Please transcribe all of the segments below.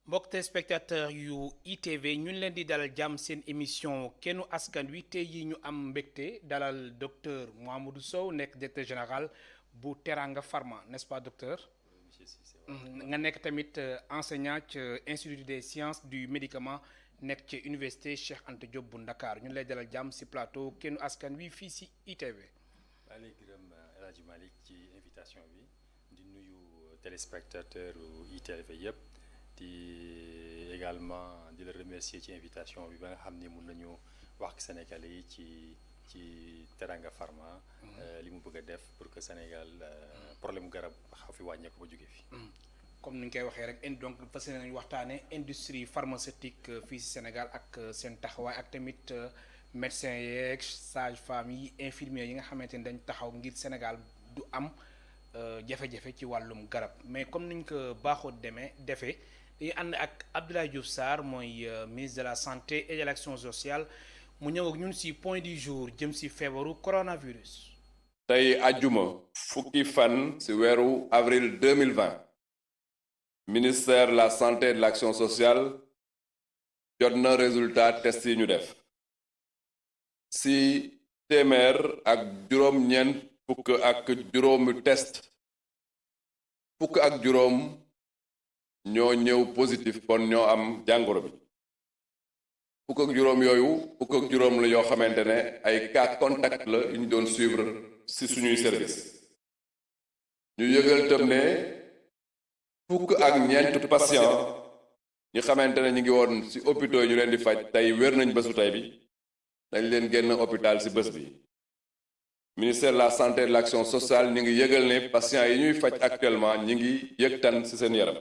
mbokk téléspectateur yu ITV ñu ngi leen di dalal jàmm seen émission kennu askan wi tey yi ñu am mbégte dalal docteur Mouhamadou Sow nekk directeur général bu Teranga Pharma n'est-ce pas docteur. Monsieur Cissé, nga nekk tamit enseignant ci institut des sciences du médicament nekk ci université Cheikh Anta Diop bu Ndakaar ñu ngi lay dalal jàmm si plateau kennu askan wi fii si ITV. maa ngi lay gërëm El Hadj Malick ci invitation bi di nuyu téléspectateur ITV yëpp di également di la remercier ci invitation bi ba nga xam ni mun nañu wax ak Sénégalais yi ci Teranga Pharma. li mu bëgg a def pour que Sénégal problème garab xaw fi wàññeeku ba jóge fi. comme ni ñu koy waxee rek donc fas yéene nañu waxtaanee industrie pharmaceutique fii si Sénégal ak seen taxawaay ak tamit médecins yeeg sages-femmes yi infirmiers yi nga xamante ni dañ taxaw ngir Sénégal du am jafe-jafe ci wàllum garab mais comme niñ ko baaxoo defee dañuy ànd ak Abdoulaye Diouf Sarr mooy ministre de la santé et de l'action sociale mu ñëw ak ñun si point du jour jëm si feebaru coronavirus. tey àjjuma fukki fan ci weeru avril 2020 ministère de la santé et de l'action sociale jot na résultat test yi ñu def ci téeméer ak juróom-ñeent fukk ak juróomi test fukk ak juróom ñoo ñëw positif kon ñoo am jàngoro bi fukk ak juróom yooyu fukk ak juróom la yoo xamante ne ay cas contact la yu ñu doon suivre ci suñuy service ñu yëgal tam ne fukk ak ñeent patient ñi xamante ne ñu ngi woon ci hôpitaux yi ñu leen di faj tey wér nañ bésu tey bi dañ leen génn hôpital ci bés bi ministère de la santé et de l'action sociale ñi ngi yëgal ne patients yi ñuy faj actuellement ñi ngi yëg tan ci seen yaram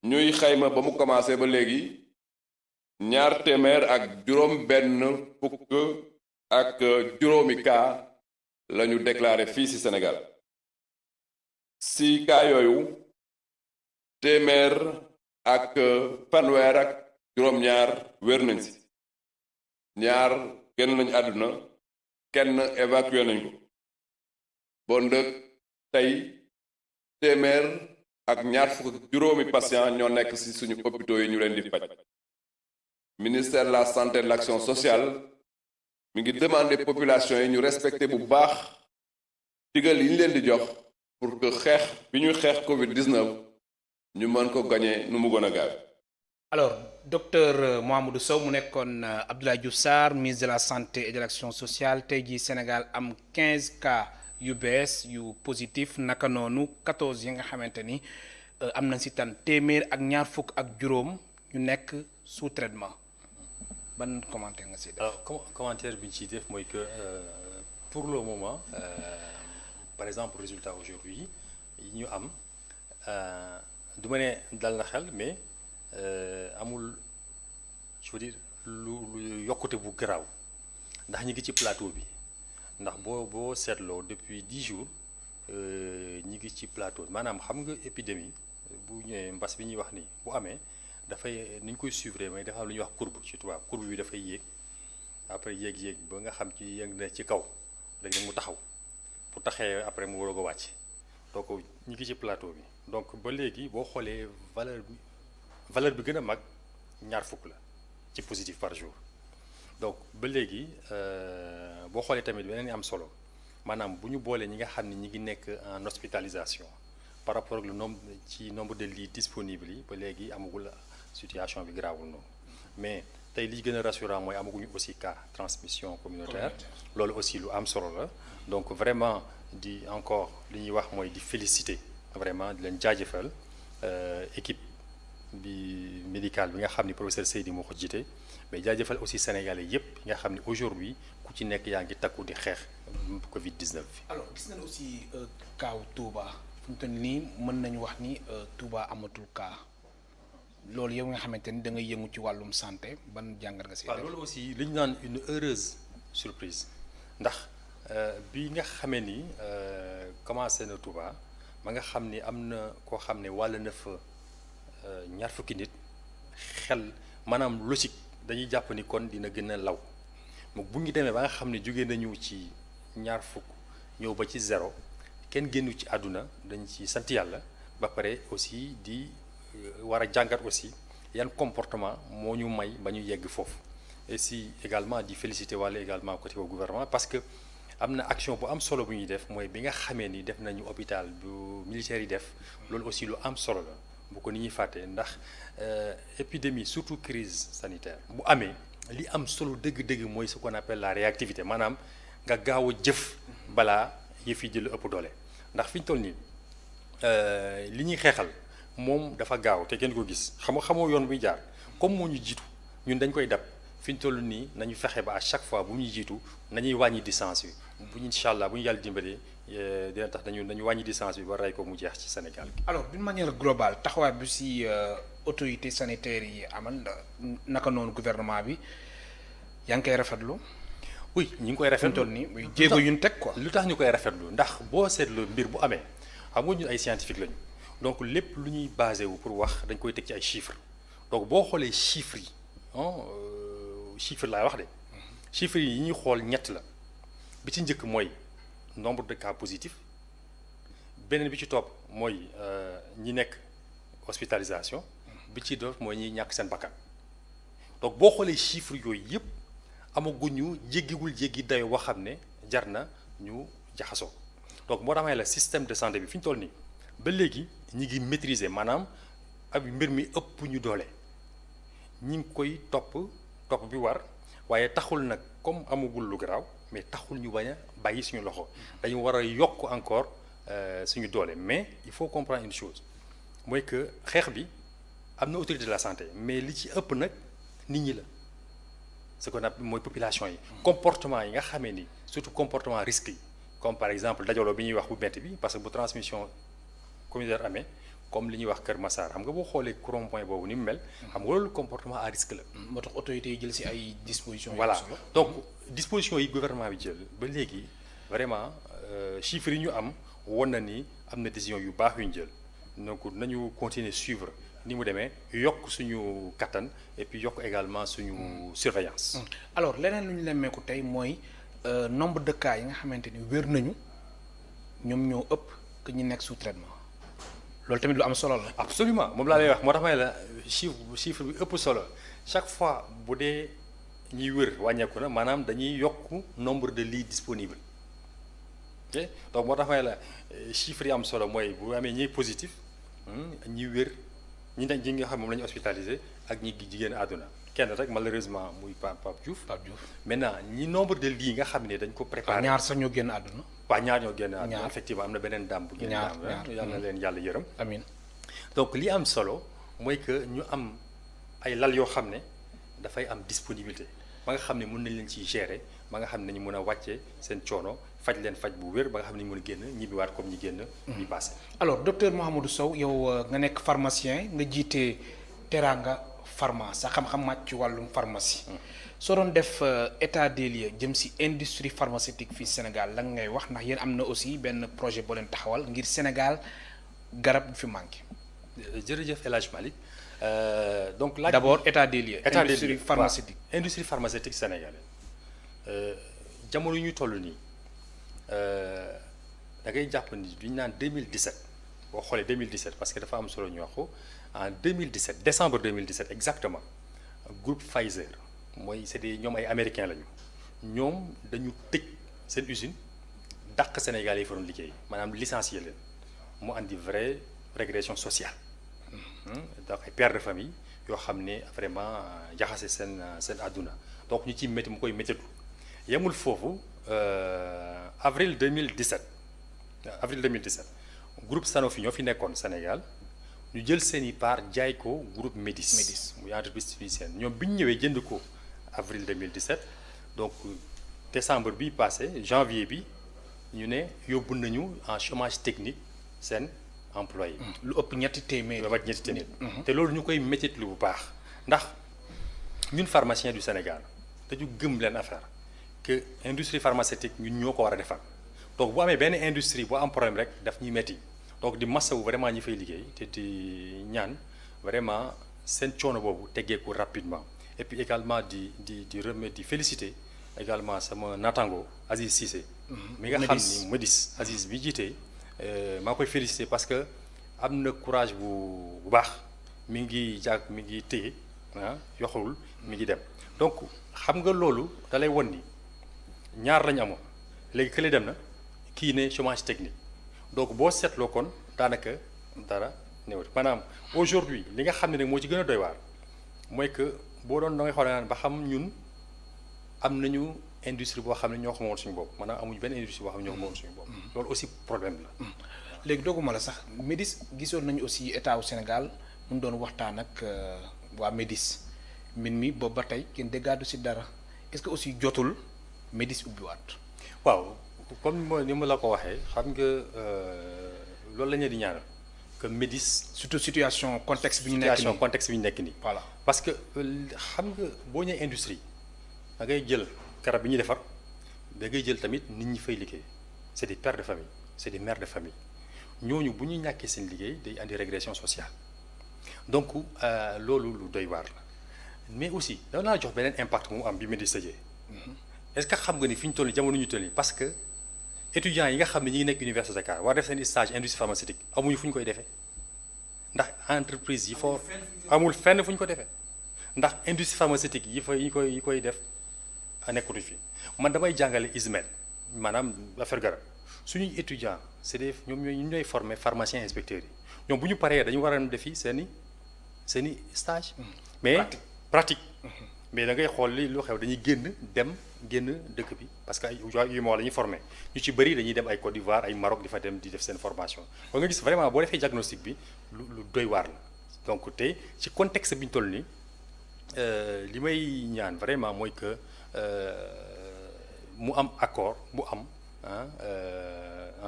ñuy xayma ba mu commencé ba léegi ñaar téeméer ak juróom benn fukk ak juróomi cas lañu déclaré fii ci Sénégal ci cas yooyu téeméer ak fanweer ak juróom-ñaar wér nañ ci ñaar génn nañu àdduna kenn évacué nañ ko bon dëkk tey téeméer ak ñaar fukk ak juróomi patient ñoo nekk ci suñu hôpitaux yi ñu leen di faj ministère de la santé et de l'action sociale mi ngi demander population yi ñu respecter bu baax digal yi ñu leen di jox pour que xeex bi ñuy xeex Covid-19 ñu mën ko gagner nu mu gën a gaaw. alors docteur Mouhamadou Sow mu nekkoon Abdoulaye Diouf Sarr ministre de la santé et de l'action sociale tey jii Sénégal am 15 cas yu bees yu positif naka noonu 14 yi nga xamante ni am nañ ci tan téeméer ak ñaar fukk ak juróom ñu nekk sous traitement ban commentaire nga ci def. alors commentaire bi ñu ciy def mooy que pour le moment par exemple résultat aujourd'hui yi ñu am du ma ne dal na xel mais amul je veux dire lu yokkute bu garaaw ndax ñi ngi ci plateau bi ndax boo seetloo depuis 10 jours ñi ngi ci plateau maanaam xam nga épidémie bu ñëwee mbas bi ñuy wax nii bu amee dafay ni ñu koy suivre mais dafa am lu ñuy wax courbe ci tubaab courbe bi dafay yéeg après yéeg ba nga xam ci yëg na ci kaw léegi nag mu taxaw bu taxee après mu waroog a wàcc donc ñi ngi ci plateau bi donc ba léegi boo xoolee valeur bi gën a mag ñaar fukk la ci positif par jour donc ba léegi boo xoolee tamit beneen am solo maanaam bu ñu boolee ñi nga xam ne ñi ngi nekk en hospitalisation par rapport ak le nombre de lits disponibles yi ba léegi amagul situation bi garaawul noonu mais tey li gën a rassurant mooy amaguñu aussi cas transmission communautaire loolu aussi lu am solo la donc vraiment di encore li ñuy wax mooy di féliciter vraiment di leen jaajëfal équipe bi médicale bi nga xam ni professeur Seydi moo ko jiite mais jaajëfal aussi sénégalais yépp yi nga xam ni aujourd'hui ku ci nekk yaa ngi takku di xeex Covid-19 bi. alors gis nañ aussi kaaw Touba fu mu toll nii mën nañu wax ni Touba amatul cas loolu yow nga xamante ni da ngay yëngu ci wàllum santé ban jàngat nga si. waaw loolu aussi li ñu naan une heureuse surprise ndax bi nga xamee ni commencé na Touba ma nga xam ni am na koo xam ne wàll na fa ñaar fukki nit xel maanaam logique dañuy jàpp ni kon dina gën a law moom bu ngi demee ba nga xam ne jóge nañu ci ñaar fukk ñëw ba ci zéro kenn génnu ci àdduna dañ ci sant yàlla ba pare aussi di war a jàngat aussi yan comportement moo ñu may ba ñu yegg foofu et si également di féliciter wàlle également côté au gouvernement parce que am na action bu am solo bu ñuy def mooy bi nga xamee ni def nañu hôpital bu militaire yi def loolu aussi lu am solo la bu ko ni ñuy fàttee ndax épidémie surtout crise sanitaire bu amee li am solo dëgg-dëgg mooy ce qu'on appelle la réactivité maanaam nga gaaw a jëf balaa yëf yi jël ëpp doole ndax fi ñu toll nii li ñuy xeexal moom dafa gaaw te kenn ko gis xamoo yoon buy jaar comme moo ñu jiitu ñun dañ koy dab fi ñu toll nii nañu fexe ba à chaque fois bu ñu jiitu nañuy wàññi distance bi bu ñu incha allah bu ñu yàlla dimbalee dina tax nañu wàññi distance bi ba rey ko mu jeex ci Sénégal gi. alors d'une manière globale taxawaay bi si autorité sanitaire yi amal naka noonu gouvernement bi yaa ngi koy rafetlu. oui ñu ngi koy rafetlu toll nii muy jéego yu ñu teg quoi. lu tax ñu koy rafetlu ndax boo seetlu mbir bu amee xam nga ñun ay scientifique lañu donc lépp lu ñuy basé wu pour wax dañ koy teg ci ay chiffres donc boo xoolee chiffres yi chiffres laay wax de chiffres yi ñuy xool ñett la bi ci njëkk mooy nombre de cas positifs beneen bi ci topp mooy ñi nekk hospitalisation bi ci doon mooy ñi ñàkk seen bakkan donc boo xoolee chiffres yooyu yëpp amaguñu jéggi dayo boo xam ne jar na ñu jaxasoo donc moo tax la système de santé bi fi ñu toll nii ba léegi ñi ngi maîtriser maanaam ab mbir mi ëpp ñu doole ñi ngi koy topp bi war waaye taxul nag comme amagul lu garaaw mais taxul ñu bañ a bàyyi suñu loxo dañu war a yokk encore suñu doole mais il faut comprendre une chose mooy que xeex bi am na autorité de la santé mais li ci ëpp nag nit ñi la ce qu'on appelle mooy population yi comportement yi nga xamee ni surtout comportement risque yi comme par exemple dajaloo bi ñuy wax bu métti bi parce que bu transmission communautaire amee comme li ñuy wax Kër Massar xam nga boo xoolee rond-point boobu ni mu mel xam nga loolu comportement à risque la. moo tax autorités yi jël ci ay dispositions. voilà donc dispositions yi gouvernement bi jël ba léegi vraiment chiffres yi ñu am won na ni am na décision yu baax yu ñu jël donc nañu continuer suivre ni mu demee yokk suñu kattan et puis yokk également suñu surveillance. alors leneen lu ñu nemmeeku tey mooy nombre de cas yi nga xamante ni wér nañu ñoom ñoo ëpp que ñu nekk sous traitement. loolu tamit lu am solo la. absolument moom laa lay wax moo tax may la chiffre bi ëpp solo chaque fois bu dee ñuy wër wàññeeku na maanaam dañuy yokk nombre de lits disponibles ok donc moo tax may la chiffre yi am solo mooy bu amee ñi positif ñi wér ñi nga xam moom la ñu hospitalisé ak ñi jigéen àdduna kenn rek malheureusement muy Pape Diouf. maintenant ñi nombre de lits nga xam ne dañ ko préparé. ñaar sax ñoo génn àdduna. waaw ñaar ñoo génn àdduna effectivement am na beneen dàmm bu génn ñaar yàlla na leen yàlla yërëm amiin donc li am solo mooy que ñu am ay lal yoo xam ne dafay am disponibilité ba nga xam ne mën nañ leen ciy gérer ba nga xam ne nañu mën a wàcce seen coono faj leen faj bu wér ba nga xam ne ñu mën a génn ñibbiwaat comme ñi génn ñi passé alors docteur Mouhamadou Sow yow nga nekk pharmacien nga jiite Teranga Pharma sa xam-xam màcc ci wàllum pharmacie soo doon def état des lieux jëm ci industrie pharmaceutique fii Sénégal lan ngay wax ndax yéen am na aussi benn projet boo leen taxawal ngir Sénégal garab du fi manqué. jërëjëf El Hadj Malick donc laaj d'abord état des lieux industrie pharmaceutique industrie pharmaceutique sénégalaise jamono yu ñu toll nii da ngay jàpp ni duñu naan 2017 boo xoolee 2017 parce que dafa am solo ñu wax ko en 2017 décembre 2017 exactement groupe Pfizer mooy c'est des ñoom ay américains lañu ñoom dañu tëj seen usine dàq Sénégal yi fa doon liggéey maanaam licencié leen mu andi vraie régression sociale donc ay pères de famille yoo xam ne vraiment jaxase seen àdduna donc ñu ciy métti mu koy méttitu yemul foofu avril 2017 groupe Sanofi ñoo fi nekkoon Sénégal ñu jël seeni part jaay ko groupe Médis muy entreprise tunisienne ñoom bi ñu ñëwee jënd ko avril 2017 donc décembre bi passé janvier bi ñu ne yóbbu nañu en chômage technique seen employé lu ëpp ñetti téeméer te loolu ñu koy méttitlu bu baax ndax ñun pharmaciens du Sénégal dañu gëm leen affaire que industrie pharmaceutique ñun ñoo ko war a defar donc bu amee benn industrie bu am problème rek daf ñuy métti donc di massawu vraiment ñi fay liggéey te di ñaan vraiment seen coono boobu teggeeku rapidement et puis également di remettre di féliciter également sama natango Aziz Cissé mi nga xam ni Médis Aziz bi jiitee maa koy féliciter parce que am na courage bu baax mi ngi téye yoxul mi ngi dem donc xam nga loolu da lay won ni ñaar lañu amoon léegi kële dem na kii ne chômage technique donc boo seetloo kon daanaka dara néewati maanaam aujourd'hui li nga xam ne nag moo ci gën a doy waar mooy que boo doon da ngay xool naan ba xam ñun am nañu industrie boo xam ne ñoo xamoon suñu bopp maanaam amuñu benn industrie boo xam ne ñoo xamoon suñu bopp loolu aussi problème la. léegi dogguma la sax MEDIS gisoon nañu aussi état wu Sénégal mu doon waxtaan ak waa MEDIS min mi boobu ba tey kenn déggaadu si dara est-ce que aussi jotul MEDIS ubbiwaat. waaw comme ni ma la ko waxee xam nga loolu la ñu di ñaanal que MEDIS. surtout situation contexte bi ñu nekk nii situation contexte bi ñu nekk nii. voilà parce que xam nga boo ñëwee industrie da ngay jël garab bi ñuy defar da ngay jël tamit nit ñi fay liggéey c'est des pères de famille c'est des mères de famille ñooñu bu ñu ñàkkee seen liggéey day andi régression sociale donc loolu lu doy waar la mais aussi da naa jox beneen impact mu am bi MEDIS tëjee est-ce que xam nga ni fi ñu toll nii jamono ñu toll nii parce que étudiants yi nga xam ne ñi ngi nekk université Dakar war def seen stage industrie pharmaceutique amuñu fu ñu koy defee ndax entreprise yi foo amul fenn fu ñu ko defee ndax industrie pharmaceutique yi koy def nekkatu fi man damay jàngale ISMED maanaam affaire garab suñuy étudiants c'est des ñoom ñooy former pharmaciens inspecteurs yi ñoom bu ñu paree dañu war a defi seen i stage mais pratique mais da ngay xool li lu xew dañuy génn dëkk bi parce que ay UEMOA la ñuy formé ñu ci bëri dañuy dem ay Côte d'Ivoire ay Maroc di fa dem di def seen formation ba nga gis vraiment boo defee diagnostic bi lu doy waar la donc te ci contexte bi ñu toll nii li may ñaan vraiment mooy que mu am accord bu am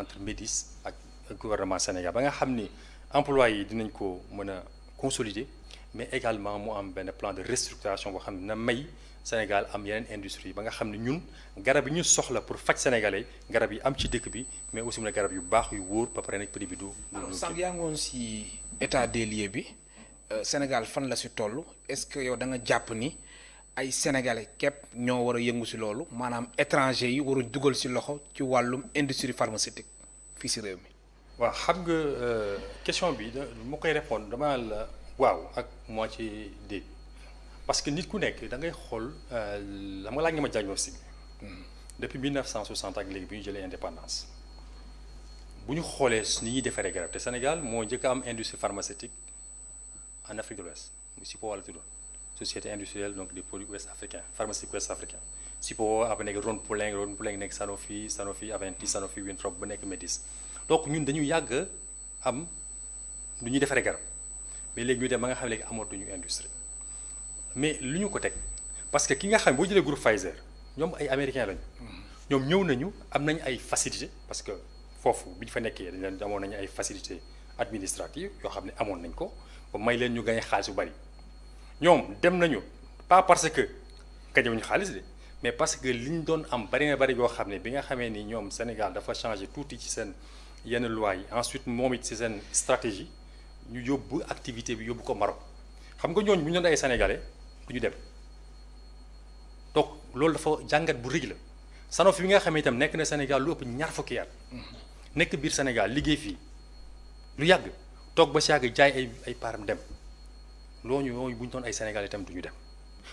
entre MEDIS ak gouvernement Sénégal ba nga xam ni emplois yi dinañ ko mën a consolider mais également mu am benn plan de restructuration boo xam ne na may Sénégal am yeneen industrie ba nga xam ne ñun garab yi ñu soxla pour faj sénégalais garab yi am ci dëkk bi mais aussi mu ne garab yu baax yu wóor ba pare nag prix bi du. sànq yaa ngi woon si état des lieux bi Sénégal fan la si toll est-ce que yow da nga jàpp ni ay sénégalais képp ñoo war a yëngu si loolu maanaam étranger yi waru dugal si loxo ci wàllum industrie pharmaceutique fii si réew mi. waaw xam nga question bi mu koy répondre dama la waaw ak moitié déet parce que nit ku nekk da ngay xool xam nga laaj nga ma diagnostic bi depuis 1960 ak léegi bi ñu jëlee indépendance bu ñu xoolee ni ñuy defaree garab te Sénégal moo njëkk a am industrie pharmaceutique en Afrique de l'Ouest SIPO la tuddoon société industrielle donc des produits ouest africains pharmaceutique ouest africain SIPO après nekk Ron Poulenc nekk Sanofi Aventis Sanofi Winthrop ba nekk MEDIS donc ñun dañu yàgg am lu ñuy defaree garab mais léegi ñu dem ba nga xam ne léegi amatuñu industrie mais lu ñu ko teg parce que ki nga xam boo jëlee groupe Pfizer ñoom ay américains lañu ñoom ñëw nañu am nañu ay facilités parce que foofu bi ñu fa nekkee dañ leen amoon nañu ay facilités administratives yoo xam ne amoon nañ ko ba may leen ñu gagné xaalis bu bari ñoom dem nañu pas parce que gañewuñu xaalis de mais parce que li ñu doon am bari na bari yoo xam ne bi nga xamee ni ñoom Sénégal dafa changé tuuti ci seen yenn loi yi ensuite moom it ci seen stratégie ñu yóbbu activité bi yóbbu ko Maroc xam nga ñooñu bu ñu doon ay sénégalais du ñu dem donc loolu dafa jàngat bu rëy la Sanofi bi nga xam ne itam nekk na Sénégal lu ëpp ñaar fukki at nekk biir Sénégal liggéey fii lu yàgg toog ba si yàgg jaay ay paaram dem loolu bu ñu doon ay sénégalais itam du ñu dem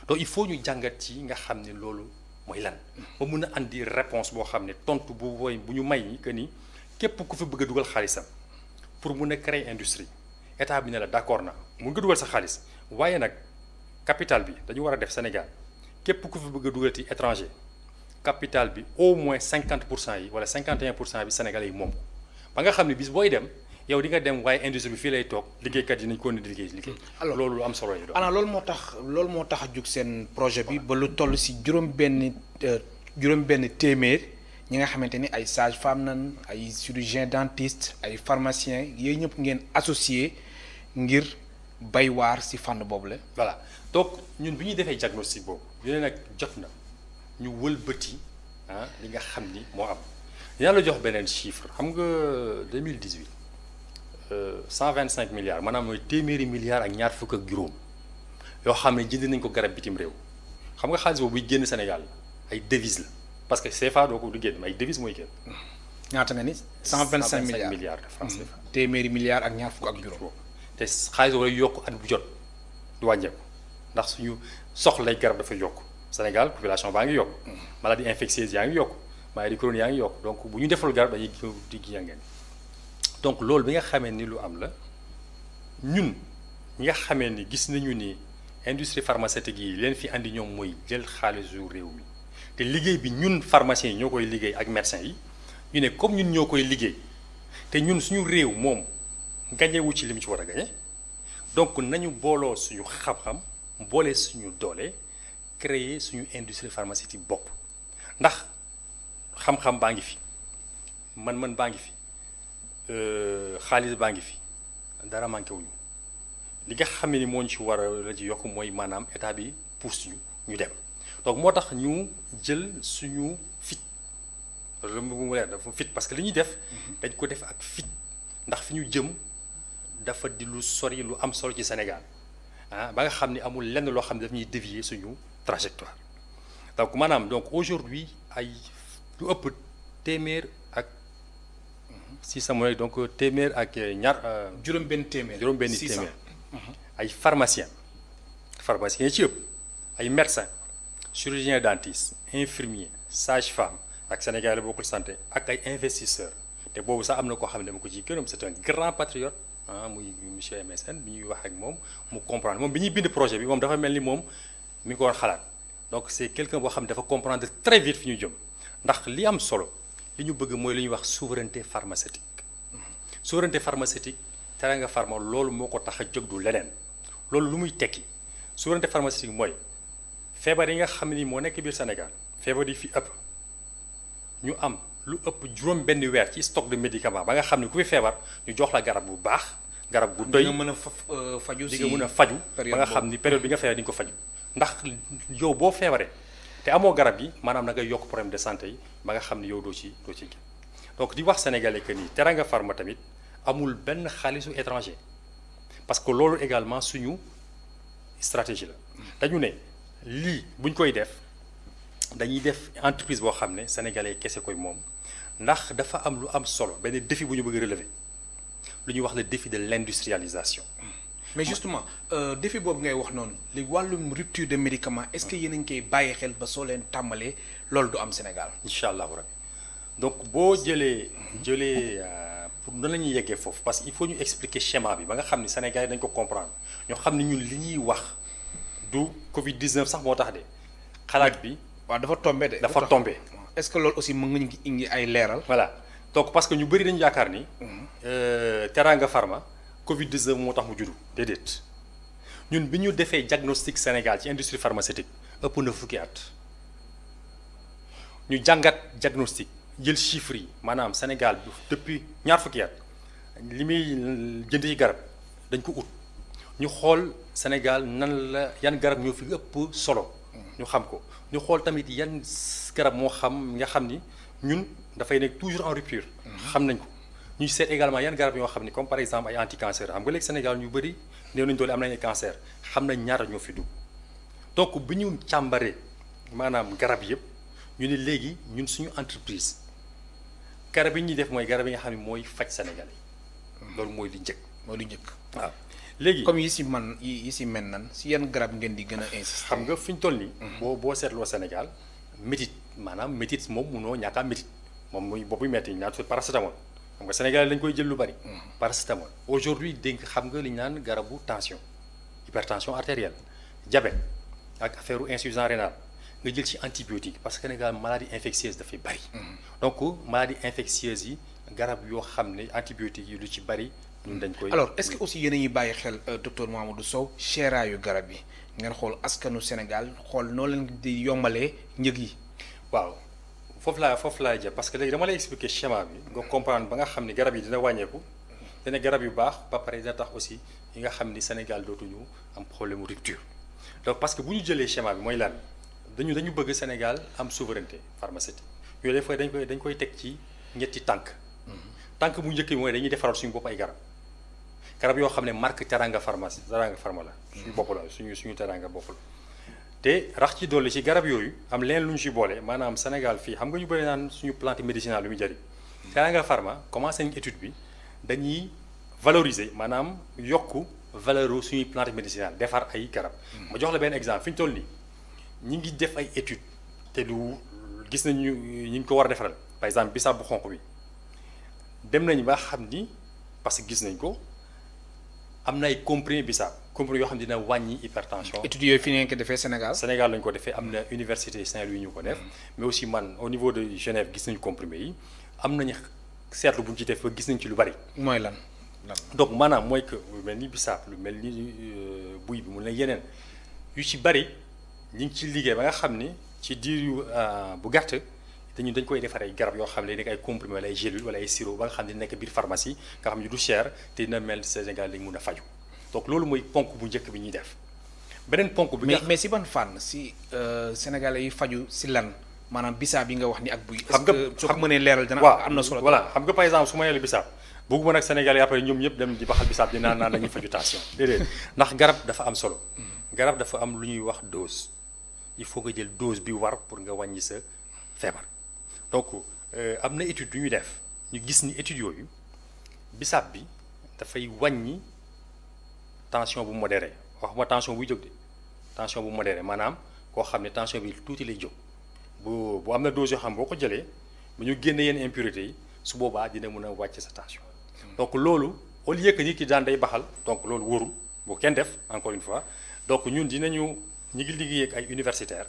donc il faut ñu jàngat ci nga xam ne loolu mooy lan ba mun a andi réponse boo xam ne tontu bu ñu may que ni képp ku fi bëgg a dugal xaalisam pour mun a créer industrie état bi ne la d'accord na mun nga dugal sa xaalis waaye nag capital bi dañu war a def Sénégal képp ku fi bëgg a dugal ci étranger capital bi au moins 50% yi wala 51% bi sénégalais yi moom ba nga xam ne bis booy dem yow di nga dem waaye industrie bi fii lay toog liggéeykat yi nañ ko di liggéey. alors loolu lu am solo yi doon. ana loolu moo tax a jug seen projet bi ba lu toll si juróom-benn téeméer ñi nga xamante ni ay sage-femme nan ay chirurgien dentiste ay pharmacien yooyu ñëpp ngeen associé ngir bay waar si fànn boobu la. voilà donc ñun bi ñuy defee diagnostic boobu ñu ne nag jot na ñu wëlbati li nga xam ni moo am dinaa la jox beneen chiffre xam nga 2018 125 milliards maanaam mooy téeméeri milliards ak ñaar fukk ak juróom yoo xam ne jënd nañ ko garab bitim réew xam nga xaalis boobu buy génn Sénégal ay devises la parce que CFA doo ko du génn ay devises mooy génn. ñaata nga ni 125 milliards de francs CFA. téeméeri milliards ak ñaar fukk ak juróom. te te xaalis wala yokk at bu jot du wàññeeku ndax suñu soxlay garab dafa yokk Sénégal population baa ngi yokk maladie infectieuse yaa ngi yokk maladie chronique yaa ngi yokk donc bu ñu defal garab dañuy di ngeen donc loolu bi nga xamee ni lu am la ñun ñi nga xamee ni gis nañu ni industrie pharmaceutique yi leen fi andi ñoom mooy jël xaalisu réew mi te liggéey bi ñun pharmaciens yi ñoo koy liggéey ak médecins yi ñu ne comme ñun ñoo koy liggéey te ñun suñu réew moom gañewu ci li mu ci war a gañe donc nañu booloo suñu xam-xam boole suñu doole créer suñu industrie pharmaceutique bopp ndax xam-xam baa ngi fi man baa ngi fi xaalis baa ngi fi dara manqué wuñu li nga xam ne ni moo ñu ci war a la ci yokk mooy maanaam état bi pousse ñu dem donc moo tax ñu jël suñu fit loolu mu leer dafa fit parce que li ñuy def dañ ko def ak fit ndax fi ñu jëm dafa di lu sori lu am solo ci Sénégal ba nga xam ni amul lenn loo xam ne daf ñuy dévier suñu trajectoire donc maanaam donc aujourd'hui ay lu ëpp téeméer ak si sa mooy donc téeméer ak ñaar juróom-benn téeméer ay pharmaciens yi ci ëpp ay médecins chirurgiens dentistes infirmiers sages-femmes ak Sénégal bokkul santé ak ay investisseurs te boobu sax am na koo xam ne dama ko ciy gërëm c'est un grand patriote muy monsieur MSN bi ñuy wax ak moom mu comprendre moom bi ñuy bind projet bi moom dafa mel ni moom mi ngi ko woon xalaat donc c'est quelqu'un boo xam ne dafa comprendre très vite fi ñu jëm ndax li am solo li ñu bëgg mooy li ñuy wax souveraineté pharmaceutique souveraineté pharmaceutique Teranga Pharma loolu moo ko tax a jóg du leneen loolu lu muy tekki souveraineté pharmaceutique mooy feebar yi nga xam ni moo nekk biir Sénégal feebar yi fi ëpp ñu am lu ëpp juróom benn weer ci stock de médicaments ba nga xam ne ku fi feebar ñu jox la garab bu baax garab bu doy nga mën a faju di nga mën a faju ba nga xam ni période bi nga feebar di nga ko faju ndax yow boo feebaree te amoo garab yi maanaam na ngay yokk problème de santé yi ba nga xam ni yow doo ci génn donc di wax sénégalais que ni Teranga Pharma tamit amul benn xaalisu étranger parce que loolu également suñu stratégie la dañu ne lii buñ koy def dañuy def entreprise boo xam ne sénégalais kese koy moom ndax dafa am lu am solo benn défi bu ñu bëgg relever lu ñuy wax le défi de l'industrialisation. mais justement défi boobu ngay wax noonu li wàllum rupture de médicaments est-ce que yéen a ngi koy bàyyi xel ba soo leen tàmbalee loolu du am Sénégal. incha allahu rabbi donc boo jëlee pour nan la ñuy yeggee foofu parce que il faut ñu expliquer schéma bi ba nga xam ni Sénégal dañ ko comprendre ñoo xam ni ñun li ñuy wax du Covid 19 sax moo tax de xalaat bi. waaw dafa tombé de. dafa tombé. est-ce que loolu aussi mën nga ñu indi ay leeral. voilà donc parce que ñu bëri dañu yaakaar ni. Teranga Pharma Covid 19 moo tax mu juddu déedéet ñun bi ñu defee diagnostic Sénégal ci industrie pharmaceutique ëpp na fukki at ñu jàngat diagnostic jël chiffres yi maanaam Sénégal depuis ñaar fukki at li muy jënd ci garab dañ ko ut ñu xool Sénégal nan la yan garab ñoo fi ëpp solo ñu xam ko ñu xool tamit yan garab moo xam nga xam ni ñun dafay nekk toujours en rupture xam nañ ko ñu seet également yan garab yoo xam ni comme par exemple ay anti-cancer xam nga léegi Sénégal ñu bëri néew nañu doole am nañ ay cancer xam nañ ñaata ñoo fi dugg donc bi ñu càmbaree maanaam garab yëpp ñu ne léegi ñun suñu entreprise garab yi ñuy def mooy garab yi nga xam ne mooy faj Sénégalais loolu mooy li njëkk. mooy li njëkk waaw léegi comme yi si mel nan si yan garab ngeen di gën a insister. xam nga fi ñu toll nii. boo seetloo Sénégal métit maanaam métit moom munoo ñàkk a métit moom muy boppu metti ñu naan paracétamol xam nga Sénégal dañ koy jël lu bari. paracétamol aujourd'hui dégg xam nga li ñu naan garabu tension hypertension artérielle diabète ak affaire insuffisance rénale nga jël ci antibiotique parce que Sénégal maladie infectieuse dafay bari. donc maladie infectieuse yi garab yoo xam ne antibiotiques yi lu ci bari. ñun dañ koy alors est-ce que aussi yéen a ñuy bàyyi xel docteur Mamadou Sow seeraayu garab yi ngeen xool askanu Sénégal xool noo leen di yombalee njëg yi. waaw foofu laa jëm parce que léegi dama lay expliquer schéma bi nga comprendre ba nga xam ni garab yi dina wàññeeku dina garab yu baax ba pare dina tax aussi yi nga xam ni Sénégal dootuñu am problème mu rupture donc parce que bu ñu jëlee schéma bi mooy lan dañu bëgg Sénégal am souveraineté pharmaceutique yooyu des fois dañ koy teg ci ñetti tànk tànk bu njëkk bi mooy dañuy defaral suñu bopp ay garab yoo xam ne marque Teranga Pharma la suñu bopp la suñu Teranga bopp la te rax ci dolli ci garab yooyu am leen lu ñu ci boole maanaam Sénégal fii xam nga ñu bëri naan suñu plante médicinale lu muy jëriñ Teranga Pharma commencé nañ étude bi dañuy valoriser maanaam yokku valeur suñuy plante médicinale defar ay garab. ma jox la benn exemple fi ñu toll nii ñi ngi def ay études te du gis nañu ñi ngi ko war a defaral par exemple bisaab bu xonq bi dem nañ ba xam ni parce que gis nañ ko am na ay comprimés bisaab comprimés yoo xam ne dina wàññi hypertension. études yooyu fi ngeen ko defee Sénégal. Sénégal lañ ko defee am na université Saint-Louis ñu ko def. mais aussi man au niveau de Genève gis nañu comprimés yi am nañu seetlu bu ñu ci def ba gis nañ ci lu bari. mooy lan. donc maanaam mooy que lu mel ni bisaab lu mel ni buy bi mu ne yeneen yu ci bari ñu ngi ci liggéey ba nga xam ni ci diir yu bu gàtt te ñun dañ koy defar ay garab yoo xam ne nekk ay comprimés wala ay gélules wala ay sirop ba nga xam ne nekk biir pharmacie nga xam ne du cher te dina mel Sénégal lañ mun a faju donc loolu mooy ponk bu njëkk bi ñuy def beneen ponk bi. mais si ban fànn si Sénégalais yi faju si lan maanaam bisaab yi nga wax ni ak buy. xam nga soo ko mënee leeral dana am na solo. voilà xam nga par exemple su ma nee la bisaab bëgguma nag Sénégalais après ñoom ñëpp dem di baxal bisaab di naan dañuy faju tension déedéet ndax garab dafa am solo. garab dafa am lu ñuy wax dose il faut nga jël dose bi war pour nga wàññi sa feebar donc am na étude yu ñuy def ñu gis ni études yooyu bisaab bi dafay wàññi tension bu modéré waxuma tension buy jóg de tension bu modéré maanaam koo xam ne tension bi tuuti lay jóg bu am na dose yoo xam boo ko jëlee bu ñu génne yenn impurités yi su boobaa dina mën a wàcc sa tension donc loolu au lieu que nit ki daan day baxal donc loolu wóorul boo kenn def encore une fois donc ñun ñu ngi liggéey ak ay universitaires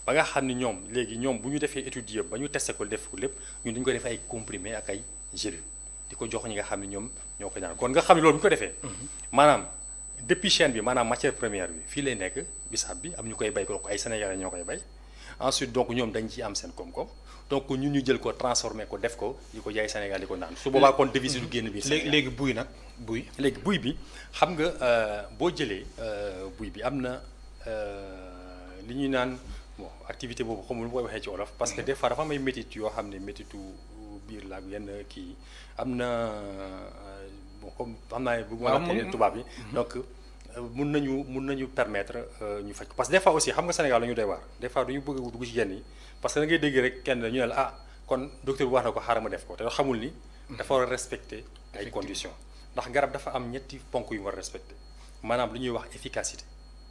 ba nga xam ni ñoom léegi ñoom bu ñu defee étude yëpp ba ñu testé ko def ko lépp ñun dañu ko def ay comprimés ak ay gélules di ko jox ñi nga xam ne ñoom ñoo ko ñaan kon nga xam ne loolu bu ñu ko defee maanaam depuis chaîne bi maanaam matière première bi fii lay nekk bisaab bi am ñu koy bay ko ay Sénégalais ñoo koy bay ensuite donc ñoom dañ ci am seen koom-koom donc ñun ñu jël ko transformé ko def ko di ko jaay Sénégal di ko naan su boobaa kon devise du génn biir Sénégal léegi buy nag léegi buy bi xam nga boo jëlee buy bi am na li ñuy naan bon activité boobu xamul nu koy waxee ci olof parce que des fois dafa am ay métit yoo xam ne métitu biir la ak yenn kii am na bon comme xam naa ne bëgguma wax tubaab yi donc mun nañu permettre ñu faj ko parce que des fois aussi xam nga Sénégal la ñu doy waar des fois du ñu bëgg dugg ci yenn yi parce que da ngay dégg rek kenn ñu ne la kon docteur bi wax na ko xaaral ma def ko te xamul ni dafa war a respecter ay conditions ndax garab dafa am ñetti ponk yu war a respecter maanaam lu ñuy wax efficacité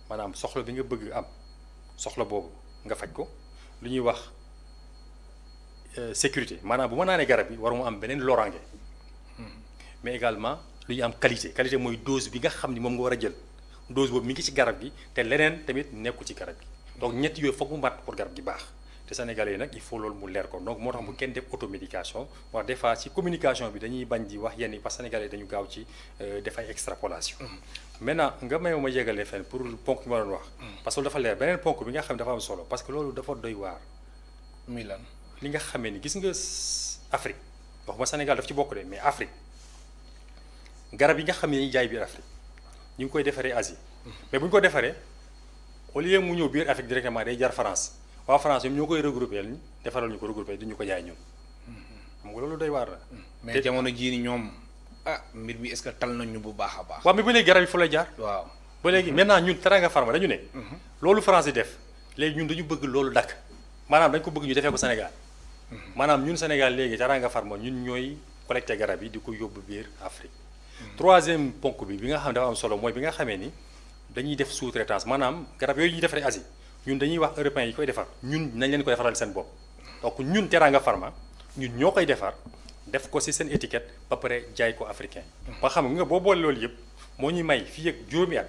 maanaam soxla bi nga bëgg am soxla boobu nga faj ko lu ñuy wax sécurité maanaam bu ma naanee garab bi war mu am beneen loraange mais également lu ñuy am qualité mooy dose bi nga xam ni moom nga war a jël dose boobu mi ngi ci garab gi te leneen tamit nekkul ci garab gi donc ñett yooyu foog mu mat pour garab gi baax te Sénégalais yi nag il faut loolu mu leer ko donc moo tax bu kenn def automédication wax des fois ci communication bi dañuy bañ di wax yenn yi parce que Sénégalais dañu gaaw ci def ay extrapolation maintenant nga may ma yégalee fenn pour ponk bi ma doon wax parce que dafa leer beneen ponk bi nga xam ne dafa am solo parce que loolu dafa doy waar muy lan li nga xamee ni gis nga Afrique waxuma Sénégal daf ci bokk de mais Afrique garab yi nga xam ne dañuy jaay biir Afrique ñu ngi koy defaree Asie mais bu ñu ko defaree au lieu mu ñëw biir Afrique directement day jar France waa France ñoom ñoo koy regroupé defaral ñu ko regroupé du ñu ko jaay ñun xam nga loolu doy waar la. mais jamono jii ni ñoom mbir mi est-ce que tal nañu bu baax a baax. waaw mais ba léegi garab yi fu lay jaar. waaw ba léegi maintenant ñun Teranga Pharma dañu ne. loolu France di def léegi ñun dañu bëgg loolu dakk maanaam dañ ko bëgg ñu defee ko Sénégal. maanaam ñun Sénégal léegi Teranga Pharma ñun ñooy collecté garab yi di ko yóbbu biir Afrique. troisième ponk bi nga xam ne dafa am solo mooy bi nga xamee ni dañuy def sous-traitance maanaam garab yooyu ñuy defaree Asie ñun dañuy wax européens yi koy defar ñun nañ leen koy defaral seen bopp donc ñun Teranga Pharma ñun ñoo koy defar def ko ci seen étiquette ba pare jaay ko africain ba xam nga boo boole loolu yëpp moo ñuy may fii ak juróomi at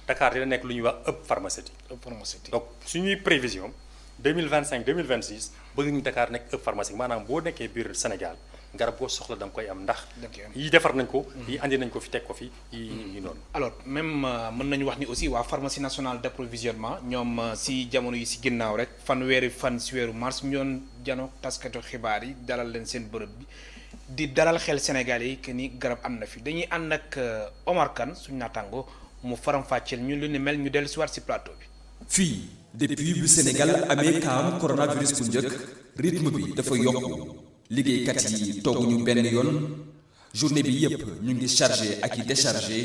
Dakar dina nekk lu ñuy wax hub pharmaceutique donc suñuy prévision 2025 2026 bëgg ñu Dakar nekk hub pharmaceutique maanaam boo nekkee biir Sénégal garab boo soxla da nga koy am ndax yi defar nañ ko yi andi nañ ko fi teg ko fi yi noonu alors même mën nañu wax ni aussi waa pharmacie nationale d'approvisionnement ñoom si jamono yi si ginnaaw rek fanweeri fan si weeru mars ñoon jano taskatu xibaar yi dalal leen seen bërëb bi di dalal xel Sénégalais yi que ni garab am na fi dañuy ànd ak Omar Kane suñu naataango mu faram-fàcceel ñu lu ni mel ñu dellu si waat si plateau bi. fii depuis bu Sénégal amee kaam coronavirus bu njëkk rythme bi dafa yokku liggéeykat yi tooguñu benn yoon journée bi yépp ñu ngi chargé ak i déchargé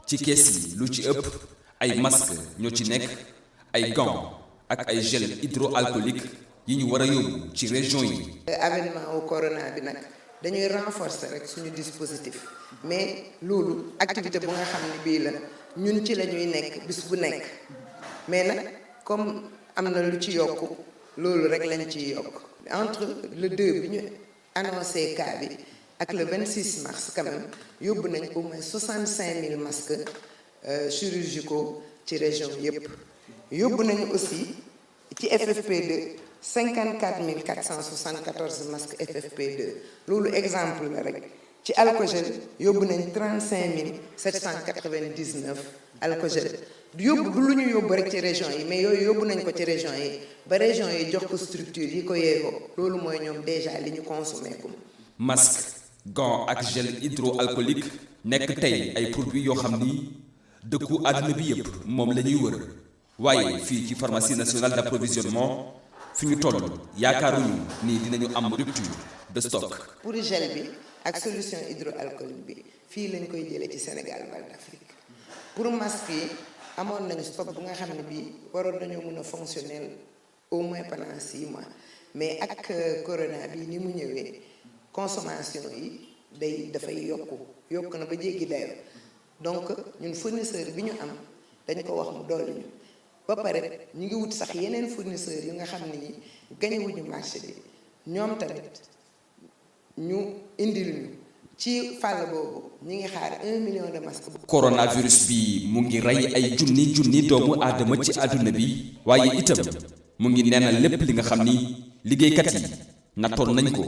ci kees yi lu ci ëpp ay masque ñoo ci nekk ay gants ak ay gel hydroalcoolique yi ñu war a yóbbu ci région yi. avènement wu corona bi nag dañuy renforcer rek suñu dispositif mais loolu activité bu nga xam ne bii la ñun ci la ñuy nekk bis bu nekk mais nag comme am na lu ci yokk loolu rek lañ ciy yokk entre le 2 bi ñu annoncé cas bi ak le 26 mars quand même yóbbu nañ au moins 65 000 masques chirurgicaux ci région yépp yóbbu nañu aussi ci FFP2 54 474 masques FFP2 loolu exemple la rek ci alcogel yóbbu nañ 35 799 alcogel yóbbu du lu ñu yóbbu rek ci région yi mais yooyu yóbbu nañ ko ci région yi ba région yi jox ko structure yi ko yeewoo loolu mooy ñoom déjà li ñu consommé ko. masque gant ak gel hydroalcoolique nekk tey ay produits yoo xam ni dëkku àdduna bi yépp moom la ñuy wër waaye fii ci pharmacie nationale d'approvisionnement fi ñu toll yaakaaruñu ni dinañu am rupture de stock. pour gel bi ak solution hydroalcoolique bi fii lañ koy jëlee ci Sénégal Val d'Afrique pour masque yi amoon nañu stock bu nga xam ne bii waroon nañoo mën a fonctionnel au moins pendant 6 mois mais ak corona bi ni mu ñëwee consommation yi dafay yokk na ba jéggi dayoo donc ñun fournisseur bi ñu am dañ ko wax mu dolli ñu ba pare ñu ngi wut sax yeneen fournisseurs yu nga xam ne ñi gañewuñu marché bi ñoom tamit ñu indil ñu ci fàll boobu ñu ngi xaar 1 million de masques. coronavirus bi mu ngi rey ay junni doomu aadama ci àdduna bi waaye itam mu ngi neenal lépp li nga xam ni liggéeykat yi nattoon nañ ko.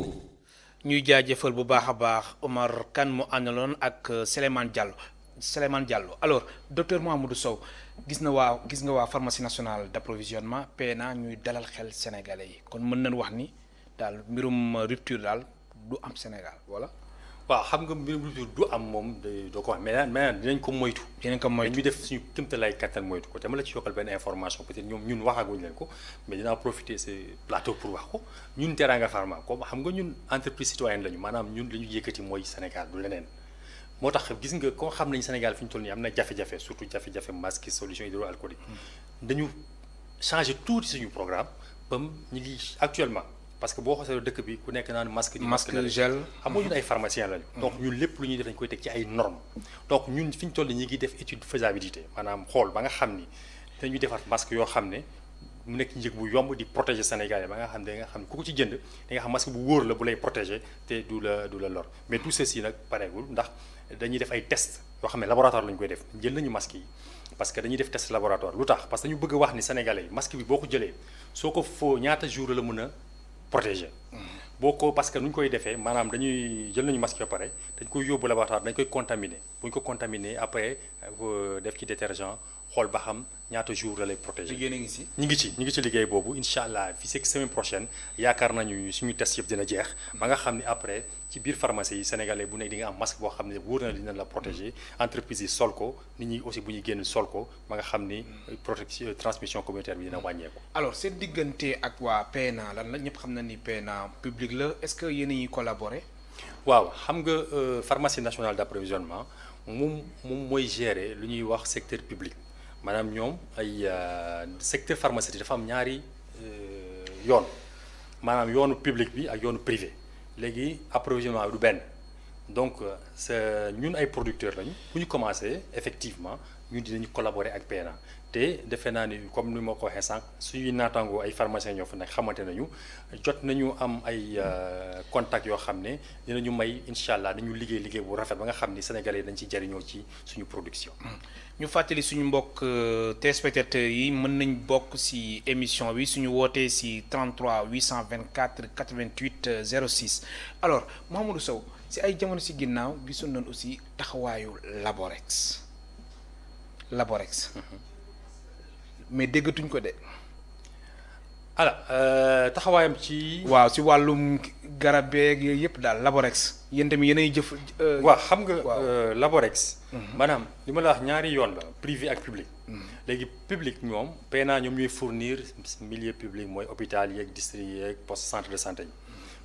ñuy jaajëfal bu baax a baax Omar Kane mu àndaloon ak Souleymane Diallo alors docteur Mouhamadou Sow gis nga waa pharmacie nationale d'approvisionnement PNA ñuy dalal xel sénégalais yi kon mën nañ wax ni daal mbirum rupture daal du am Sénégal wala. waaw xam nga mbirum rupture du am moom doo ko wax mais dinañ ko moytu. ñu def suñu kéemtalaay kattan moytu ko te ma la ci yokkal benn information peut-être ñun waxaguñ leen ko mais dinaa profiter ce plateau pour wax ko ñun Teranga Pharma comme xam nga ñun entreprise citoyenne lañu maanaam ñun li ñu yëkkati mooy Sénégal du leneen. moo tax gis nga koo xam nañ Sénégal fi ñu toll nii am na jafe-jafe surtout jafe-jafe masque solution hydroalcoolique dañu changer tuuti suñu programme ba ñu ngi actuellement parce que boo xoolee dëkk bi ku nekk naan masque gel xam nga ñun ay pharmaciens lañu. donc ñun lépp lu ñuy def dañ koy teg ci ay normes donc ñun fi ñu toll nii ñu ngi def étude faisabilité maanaam xool ba nga xam ni dañuy defar masque yoo xam ne mu nekk njëg bu yomb di protéger Sénégalais ba nga xam ne ku ko ci jënd da nga xam masque bu wóor la bu lay protéger te du la lor mais tout ceci nag pareegul ndax dañuy def ay tests yoo xam ne laboratoire lañu koy def jël nañu masque yi parce que dañuy def test laboratoire lu tax parce que ñu bëgg a wax ni Sénégalais yi masque bi boo ko jëlee soo ko foo ñaata jour la mën a protéger boo ko parce que nu ñu koy defee maanaam dañuy jël nañu masque ba pare dañ koy yóbbu laboratoire dañ koy contaminer bu ñu ko contaminer après def ci détergent xool ba xam ñaata jour la lay protéger. liggéey nañu si. ñu ngi ci liggéey boobu incha allah fii ak semaine prochaine yaakaar nañu suñu test yëpp dina jeex ba nga xam ni après ci biir pharmacie yi sénégalais bu nekk di nga am masque boo xam ne wóor na dina la protéger entreprise yi sol ko nit ñi aussi bu ñuy génn sol ko ba nga xam ni protection transmission communautaire bi dina wàññeeku. alors seen diggante ak waa PNA lan la ñëpp xam na ni PNA public la est-ce que yéen a ngi collaborer. waaw xam nga pharmacie nationale d'approvisionnement moom mooy gérer lu ñuy wax secteur public. maanaam ñoom ay secteur pharmaceutique dafa am ñaari yoon maanaam yoonu public bi ak yoonu privé léegi approvisionnement bi du benn donc ñun ay producteurs lañu bu ñu commencé effectivement ñun dinañu collaborer ak PNA te defe naa ni comme ni ma ko waxee sànq suñuy naataangoo ay pharmaciens ñoo fa nekk xamante nañu jot nañu am ay contacts yoo xam ne dinañu may incha allah dañu liggéey bu rafet ba nga xam ni sénégalais dañ ci jariñoo ci suñu production. ñu fàttali suñu mbokk téléspectateurs yi mën nañ bokk ci émission bi suñu wootee ci 33 824 88 06 alors Mouhamadou Sow ci ay jamono ci ginnaaw gisoon nañ aussi taxawaayu Laborex mais déggatuñ ko de. alors taxawaayam ci. waaw ci wàllum garab beeg yooyu yëpp daal Laborex yéen tamit yéenay jëf. waaw xam nga Laborex. maanaam li ma la wax ñaari yoon la privé ak public. léegi public ñoom PNA ñoom ñooy fournir milieu public mooy hôpital yeeg district yeeg poste centre de santé yi.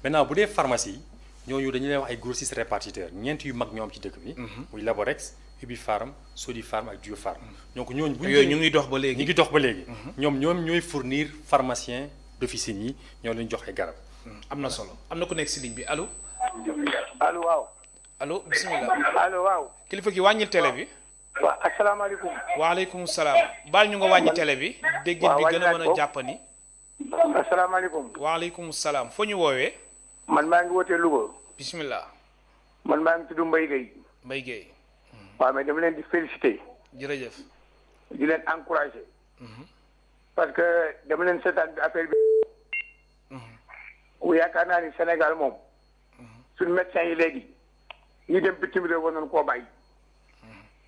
maintenant bu dee pharmacie ñooñu dañu leen wax ay grossistes répartiteurs ñeent yu mag ñoom ci dëkk bi. muy Laborex Ubipharm Sodipharm ak Diopharm. donc ñooñu bu ñu ngi dox ba léegi. ñu ngi dox ba léegi. ñoom ñooy fournir pharmacien d'officine yi ñoo leen jox ay garab. am na solo am na ku nekk ci ligne bi allo. allo waaw. allo bisimilah. allo waaw. kilifa gi wàññil télé bi. waaw asalaamaaleykum. waaleykum salaam. baal ñu nga wàññi télé bi. déggin bi gën a mën a jàppani. asalaamaaleykum. waaleykum salaam foo ñu woowee. man maa ngi wootee Louga. bisimilah. man maa ngi tudd Mbaye Gueye. Mbaye Gueye. waaw mais dama leen di féliciter. jërëjëf. di leen encourager. parce que dama leen seetaan bi affaire bi. yaakaar naa ni Sénégal moom. suñu médecins yi léegi. ñu dem bitim réew war nañu koo bàyyi.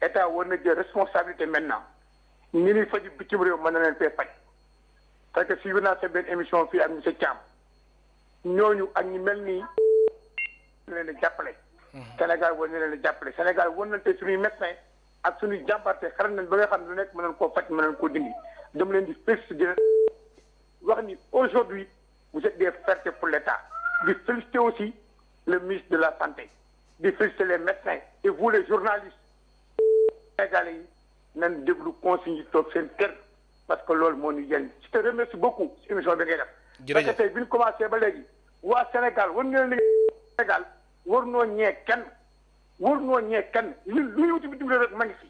état war na jël responsabilité maintenant. ñi ñuy faj bitim réew mën na leen fee faj. parce que suivre naa sa benn émission fii ak monsieur Thiam. ñooñu ak ñu mel nii. na leen a jàppale. Sénégal war na leen a jàppale Sénégal war nañ te suñuy médecins ak suñuy jàmbarte xaral nañ ba nga xam ne lu nekk mën nañ koo faj mën nañ koo dindi. dama leen di féliciter wax ni aujourd'hui vous êtes des fiertés pour l'État. di féliciter aussi le ministre de la santé. di féliciter les médecins et vous les journalistes sénégalais yi nañ déglu consigne yi toog seen kër parce que loolu moo ñu jëriñ. je te remercie beaucoup ci émission bi ngay def. jërëjëf parce que tey bi ñu commencé ba léegi waa Sénégal war ngeen liggéey Sénégal war noo ñee kenn lu ñu wuti bitim réew rek ma ngi fi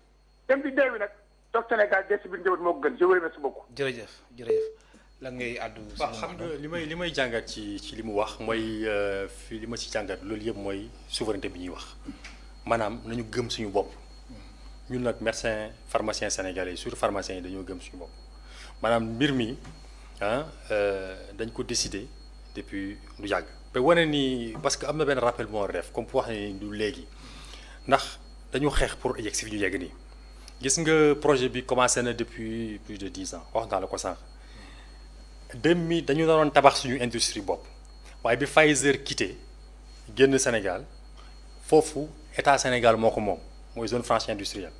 dem di deewi nag toog Sénégal des si biir njaboot moo ko gën je vous remercie beaucoup. jërëjëf lan ngay àddu. waaw xam nga li may jàngat ci li mu wax mooy fii li ma ci jàngat loolu yëpp mooy souveraineté bi ñuy wax maanaam nañu gëm suñu bopp ñun nag médecin pharmacien sénégalais yi surtout pharmaciens yi dañoo gëm suñu bopp maanaam mbir mi dañ ko décider depuis lu yàgg. te wane ni parce que am na benn rappel moo def comme pour wax ni du léegi ndax dañu xeex pour yegg si fi ñu yegg nii gis nga projet bi commencé na depuis plus de 10 ans wax naa la ko sànq. 2000 dañu doon tabax suñu industrie bopp waaye bi Pfizer quitté génn Sénégal foofu état Sénégal moo ko moom mooy zone franche industrielle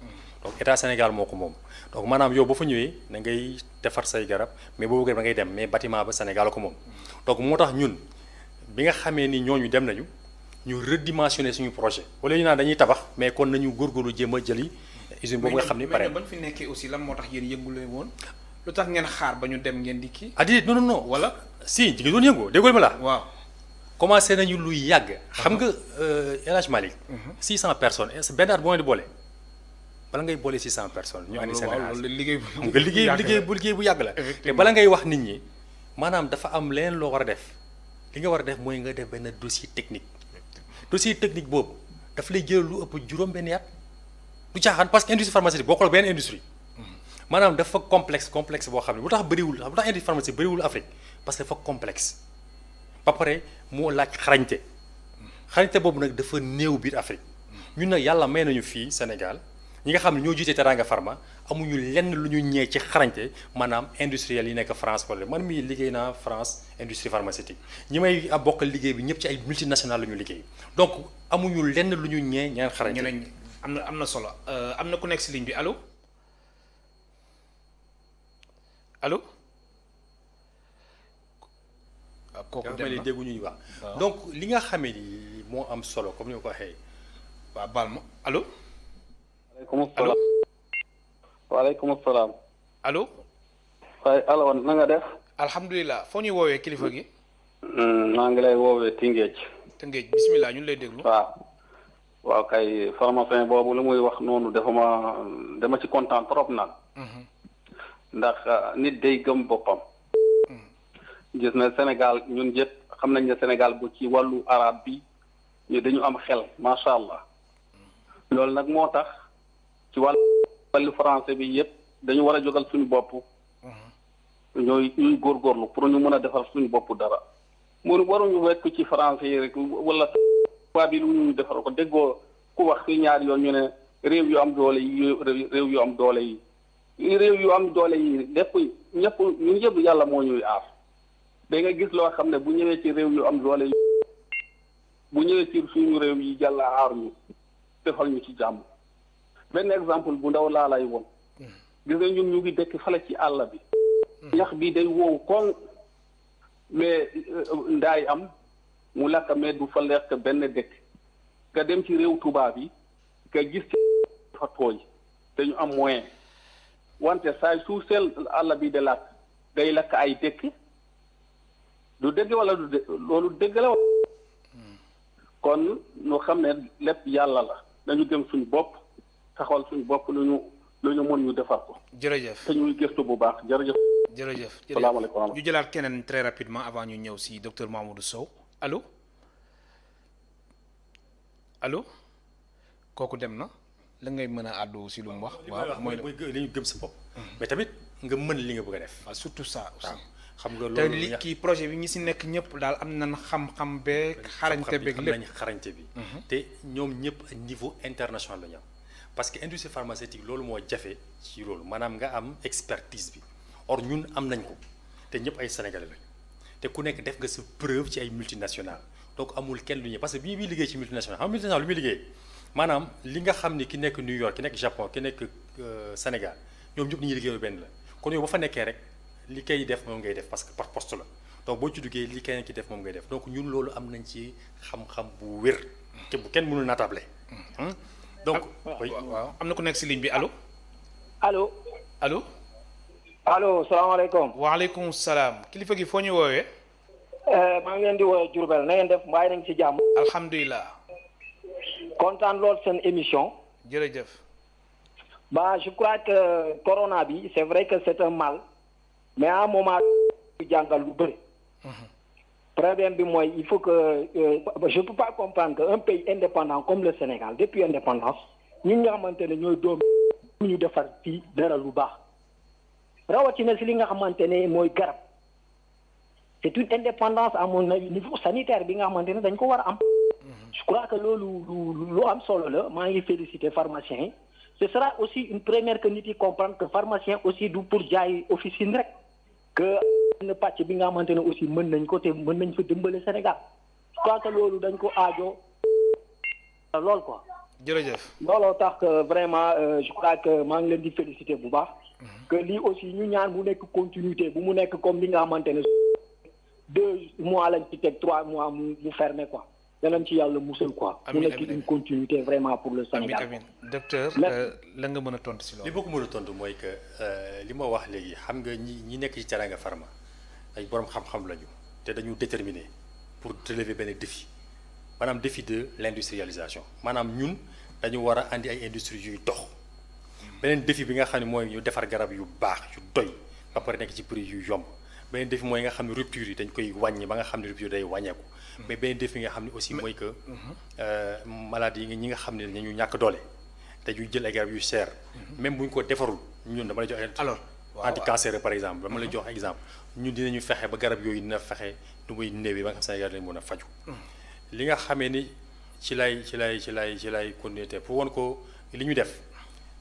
donc état Sénégal moo ko moom donc maanaam yow ba fa ñëwee da ngay defar say garab mais boo bëggee da ngay dem mais bâtiment ba Sénégal ko moom donc moo tax ñun bi nga xamee ni ñooñu dem nañu ñu redimensionner suñu projet wala ñu naan dañuy tabax mais kon nañu góorgóorlu jéem a jëli usine boobu nga xam ni pare mais bañ fi nekkee aussi lan moo tax yéen yëngulee woon. lu tax ngeen xaar ba ñu dem ngeen di kii. ah déedéet non wala si jigéen doon yëngu déggoo ma la. waaw commencé nañu luy yàgg. xam nga El Hadj Malick. 600 personnes benn at boo leen di boole bala ngay boole 600 personnes. ñu andi Sénégal loolu liggéey xam nga liggéey bu yàgg la. te bala ngay wax nit ñi maanaam dafa am leen loo war a def li nga war a def mooy nga def benn dossier technique. dossier technique boobu daf lay jël lu ëpp juróom-benn at du caaxaan parce que industrie pharmaceutique bokkul benn industrie. maanaam dafa complexe boo xam ne lu tax bëriwul lu tax industrie pharmaceutique bëriwul Afrique parce que dafa complexe ba pare moo laaj xarañte boobu nag dafa néew biir Afrique ñun nag yàlla may nañu fii Sénégal ñi nga xam ne ñoo jiite Teranga Pharma amuñu lenn lu ñu ñee ci xarañte maanaam industriel yi nekk France wala man mii liggéey naa France industrie pharmaceutique ñi may bokkal liggéey bi ñëpp ci ay multinationales la ñu liggéey donc amuñu lenn lu ñu ñee ñeen xarañte. am na solo am na ku nekk si ligne bi allo. allo. kooku dem na déggu ñuy wax. donc li nga xamee ni moo am solo comme ni ma ko waxee. waaw baal ma allo. waaleykum salaam. allo. waaye allo na nga def. alhamdulilah foo ñuy woowee kilifa gi. maa ngi lay woowee Tëngéej. Tëngéej bismillah ñun lay déglu. waaw kay pharmacien boobu lu muy wax noonu dama ci kontaan trop nag. ndax nit day gëm boppam. gis na Sénégal ñun yëpp xam nañ ne Sénégal bu ci wàllu arabe bi ñu dañu am xel macha allah. loolu nag moo tax ci wàllu français bi yëpp dañu war a jógal suñu bopp. ñuy góorgóorlu pour ñu mën a defar suñu bopp dara. waruñu wekk ci français yi rek wala waa bi lu ñu defar ko déggoo ku wax fi ñaari yoon ñu ne réew yu am doole yi réew yu am doole yi. réew yu am doole yi lépp ñëpp ñun yëpp yàlla moo ñuy aar da nga gis loo xam ne bu ñëwee ci réew yu am doole yi bu ñëwee ci suñu réew yi yàlla aar ñu defal ñu ci jàmm benn exemple bu ndaw laa lay woon gis nga ñun ñu ngi dëkk fale ci àll bi ñax bi day wow koŋ mais ndaay am mu lakk mais du fa lekk benn dëkk nga dem ci réew tubaab yi nga gis ci fa tooy dañu am moyen wante saay su sel àll bi de lakk day lakk ay dëkk du dëgg wala du dëgg loolu dëgg la kon ñu xam ne lépp yàlla la dañu gëm suñu bopp taxawal suñu bopp lu ñu mën ñu defar ko. jërëjëf te ñuy gëstu bu baax jërëjëf. jërëjëf salaamaaleykum. ñu jëlaat keneen très rapidement avant ñu ñëw si docteur Mamadou Sow allo allo kooku dem na la ngay mën a àddu si lu mu wax. waaw mooy li ñu gëm sa bopp. mais tamit nga mën li nga bëgg a def. waaw surtout ça aussi. xam nga loolu te li kii projet bi ñi si nekk ñëpp daal am nañ xam-xam beeg xarañte beeg lépp am nañ xarañte bi. te ñoom ñëpp niveau international la ñu am parce que industrie pharmaceutique loolu moo jafe ci loolu maanaam nga am expertise bi or ñun am nañ ko te ñëpp ay sénégalais lañu te ku nekk def nga sa preuve ci ay multinationales donc amul kenn lu ñuy parce que bii liggéey ci multinationale xam nga multinationale lu muy liggéey maanaam li nga xam ni ki nekk New York ki nekk Japon ki nekk Sénégal ñoom ñëpp ni ñuy liggéeyoo benn la kon yow ba fa nekkee rek li kay def moom ngay def parce que par poste la donc boo ci duggee li keneen ki def moom ngay def donc ñun loolu am nañ ci xam-xam bu wér te bu kenn mënul natable donc waaw am na ku nekk si ligne bi allo allo allo allo salaamaaleykum. waaleykum salaam kilifa gi foo ñu woowee. maa ngi leen di woowee Diourbel na ngeen def mbaa nañ ci jàmm. alhamdulilah. kontaan lool seen émission. jërëjëf. je crois que corona bi c'est vrai que c'est un mal mais à un moment ñu jàngal lu bëri. problème bi mooy il faut que je peux pas comprendre que un pays indépendant comme le Sénégal depuis indépendance ñun nga xamante ne ñooy doom ñu defar fii dara lu baax rawatina si li nga xamante ne mooy garab c'est une indépendance à mon avis niveau sanitaire bi nga xamante ne dañ ko war a am. je crois que loolu lu am solo la maa ngi féliciter pharmaciens yi ce sera aussi une première que nit yi comprendre que pharmacien aussi du pour jaay officine rek que na pàcc bi nga xamante ne aussi mën nañ ko te mën nañ fa dimbale Sénégal je crois que loolu dañ ko aajo lool quoi. jërëjëf. looloo tax vraiment je crois que maa ngi leen di féliciter bu baax. que lii aussi ñu ñaan mu nekk continuité bu mu nekk comme li nga xamante ne 2 mois lañ ci teg 3 mois mu fermé quoi. danañ ci yàlla musal quoi. mu nekk une continuité vraiment pour le Sénégal. amiin docteur la nga mën a tontu si loolu. li ma ko mën a tontu mooy que li ma wax léegi xam nga ñi nekk ci Teranga Pharma ay borom xam-xam lañu te dañu déterminé pour relever benn défi maanaam défi de l'industrialisation maanaam ñun dañu war a andi ay industries yuy dox beneen défi bi nga xam ne mooy ñu defar garab yu baax yu doy ba pare nekk ci prix yu yomb beneen défi mooy nga xam ne rupture yi dañ koy wàññi ba nga xam ne rupture day wàññeeku. mais beneen défi nga xam ne aussi mooy que maladies yi ñi nga xam ne ñu ñàkk doole te ñu jël ay garab yu cher même bu ñu ko defarul ñun dama lay jox alors anticancéreux par exemple dama lay jox exemple ñun dinañu fexe ba garab yooyu dina fexe du muy néewee ba nga xam Sénégal dañ mën a faju li nga xamee ni ci lay continuer pour won ko li ñu def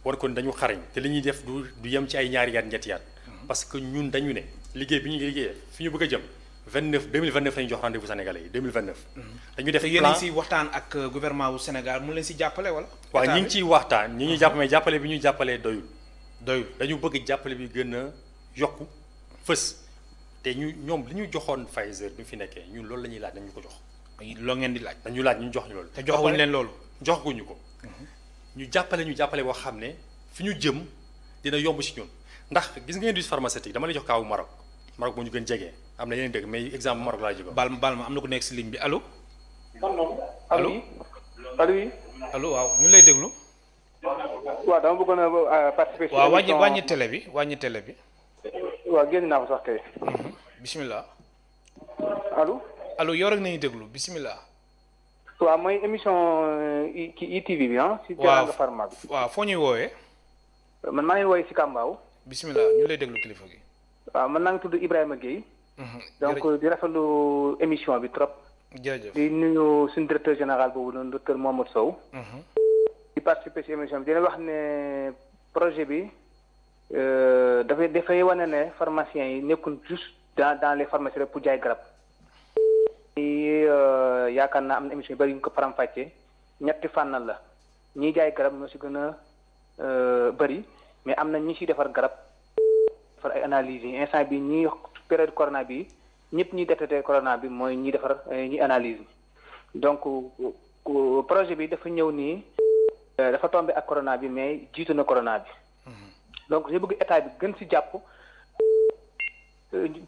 won ko dañu xarañ te li ñuy def du yem ci ay ñaari yaat ñetti yaat parce que ñun dañu ne liggéey bi ñu liggéeyee fi ñu bëgg a jëm 2029 lañu jox rendez-vous Sénégalais yi 2029. dañu def plan yéen a ngi si waxtaan ak gouvernement wu Sénégal mu leen si jàppale wala. waaw ñi ngi ciy waxtaan ñi ñuy jàpp mais jàppale bi ñuy jàppalee doyul dañu bëgg jàppale bi gën a yokku fës te ñoom li ñu joxoon Pfizer bi fi nekkee ñun loolu la ñuy laaj nañu ko jox. loo ngeen di laaj. dañu laaj ñu jox ñu loolu. te joxuñ leen loolu. joxuñu ko. ñu jàppale boo xam ne fi ñu jëm dina yomb si ñun ndax gis nga industrie pharmaceutique dama lay jox kaawu Maroc moo ñu gën jege am na yeneen dëgg mais exemple Maroc laa jóg. baal ma am na ku nekk si ligne bi allo. allo allo waaw ñu lay déglu. waaw dama bëggoon a participer. waaw wàññi télé bi wàññi télé bi. waaw génn naa ko sax kay. bisimilah. allo yow rek nañu déglu bisimilah. waaw mooy émission ki ITV bi ah. si Teranga Pharma bi. waaw foo ñuy woowee. man maa ngi woowee si Kambaaw. bisimilah ñu lay déglu kilifa gi. waaw man naa ngi tudd Ibrahima Gueye. donc di rafetlu émission bi trop. jërëjëf di nuyu suñu directeur général boobu noonu docteur Mohamed Sow. di participer si émission bi dina wax ne projet bi dafay wane ne pharmaciens yi nekkul juste dans les pharmacies rek pour jaay garab. yaakaar naa am na émission yu bëri yu ñu ko faram-fàccee ñetti fànn la ñiy jaay garab ñoo si gën a bëri mais am na ñi siy defar garab defar ay analyses yi instant bi ñi période corona bi ñëpp ñuy détecté corona bi mooy ñi defar ñi analyse donc projet bi dafa ñëw nii dafa tombé ak corona bi mais jiitu na corona bi donc ñu bëgg état bi gën si jàpp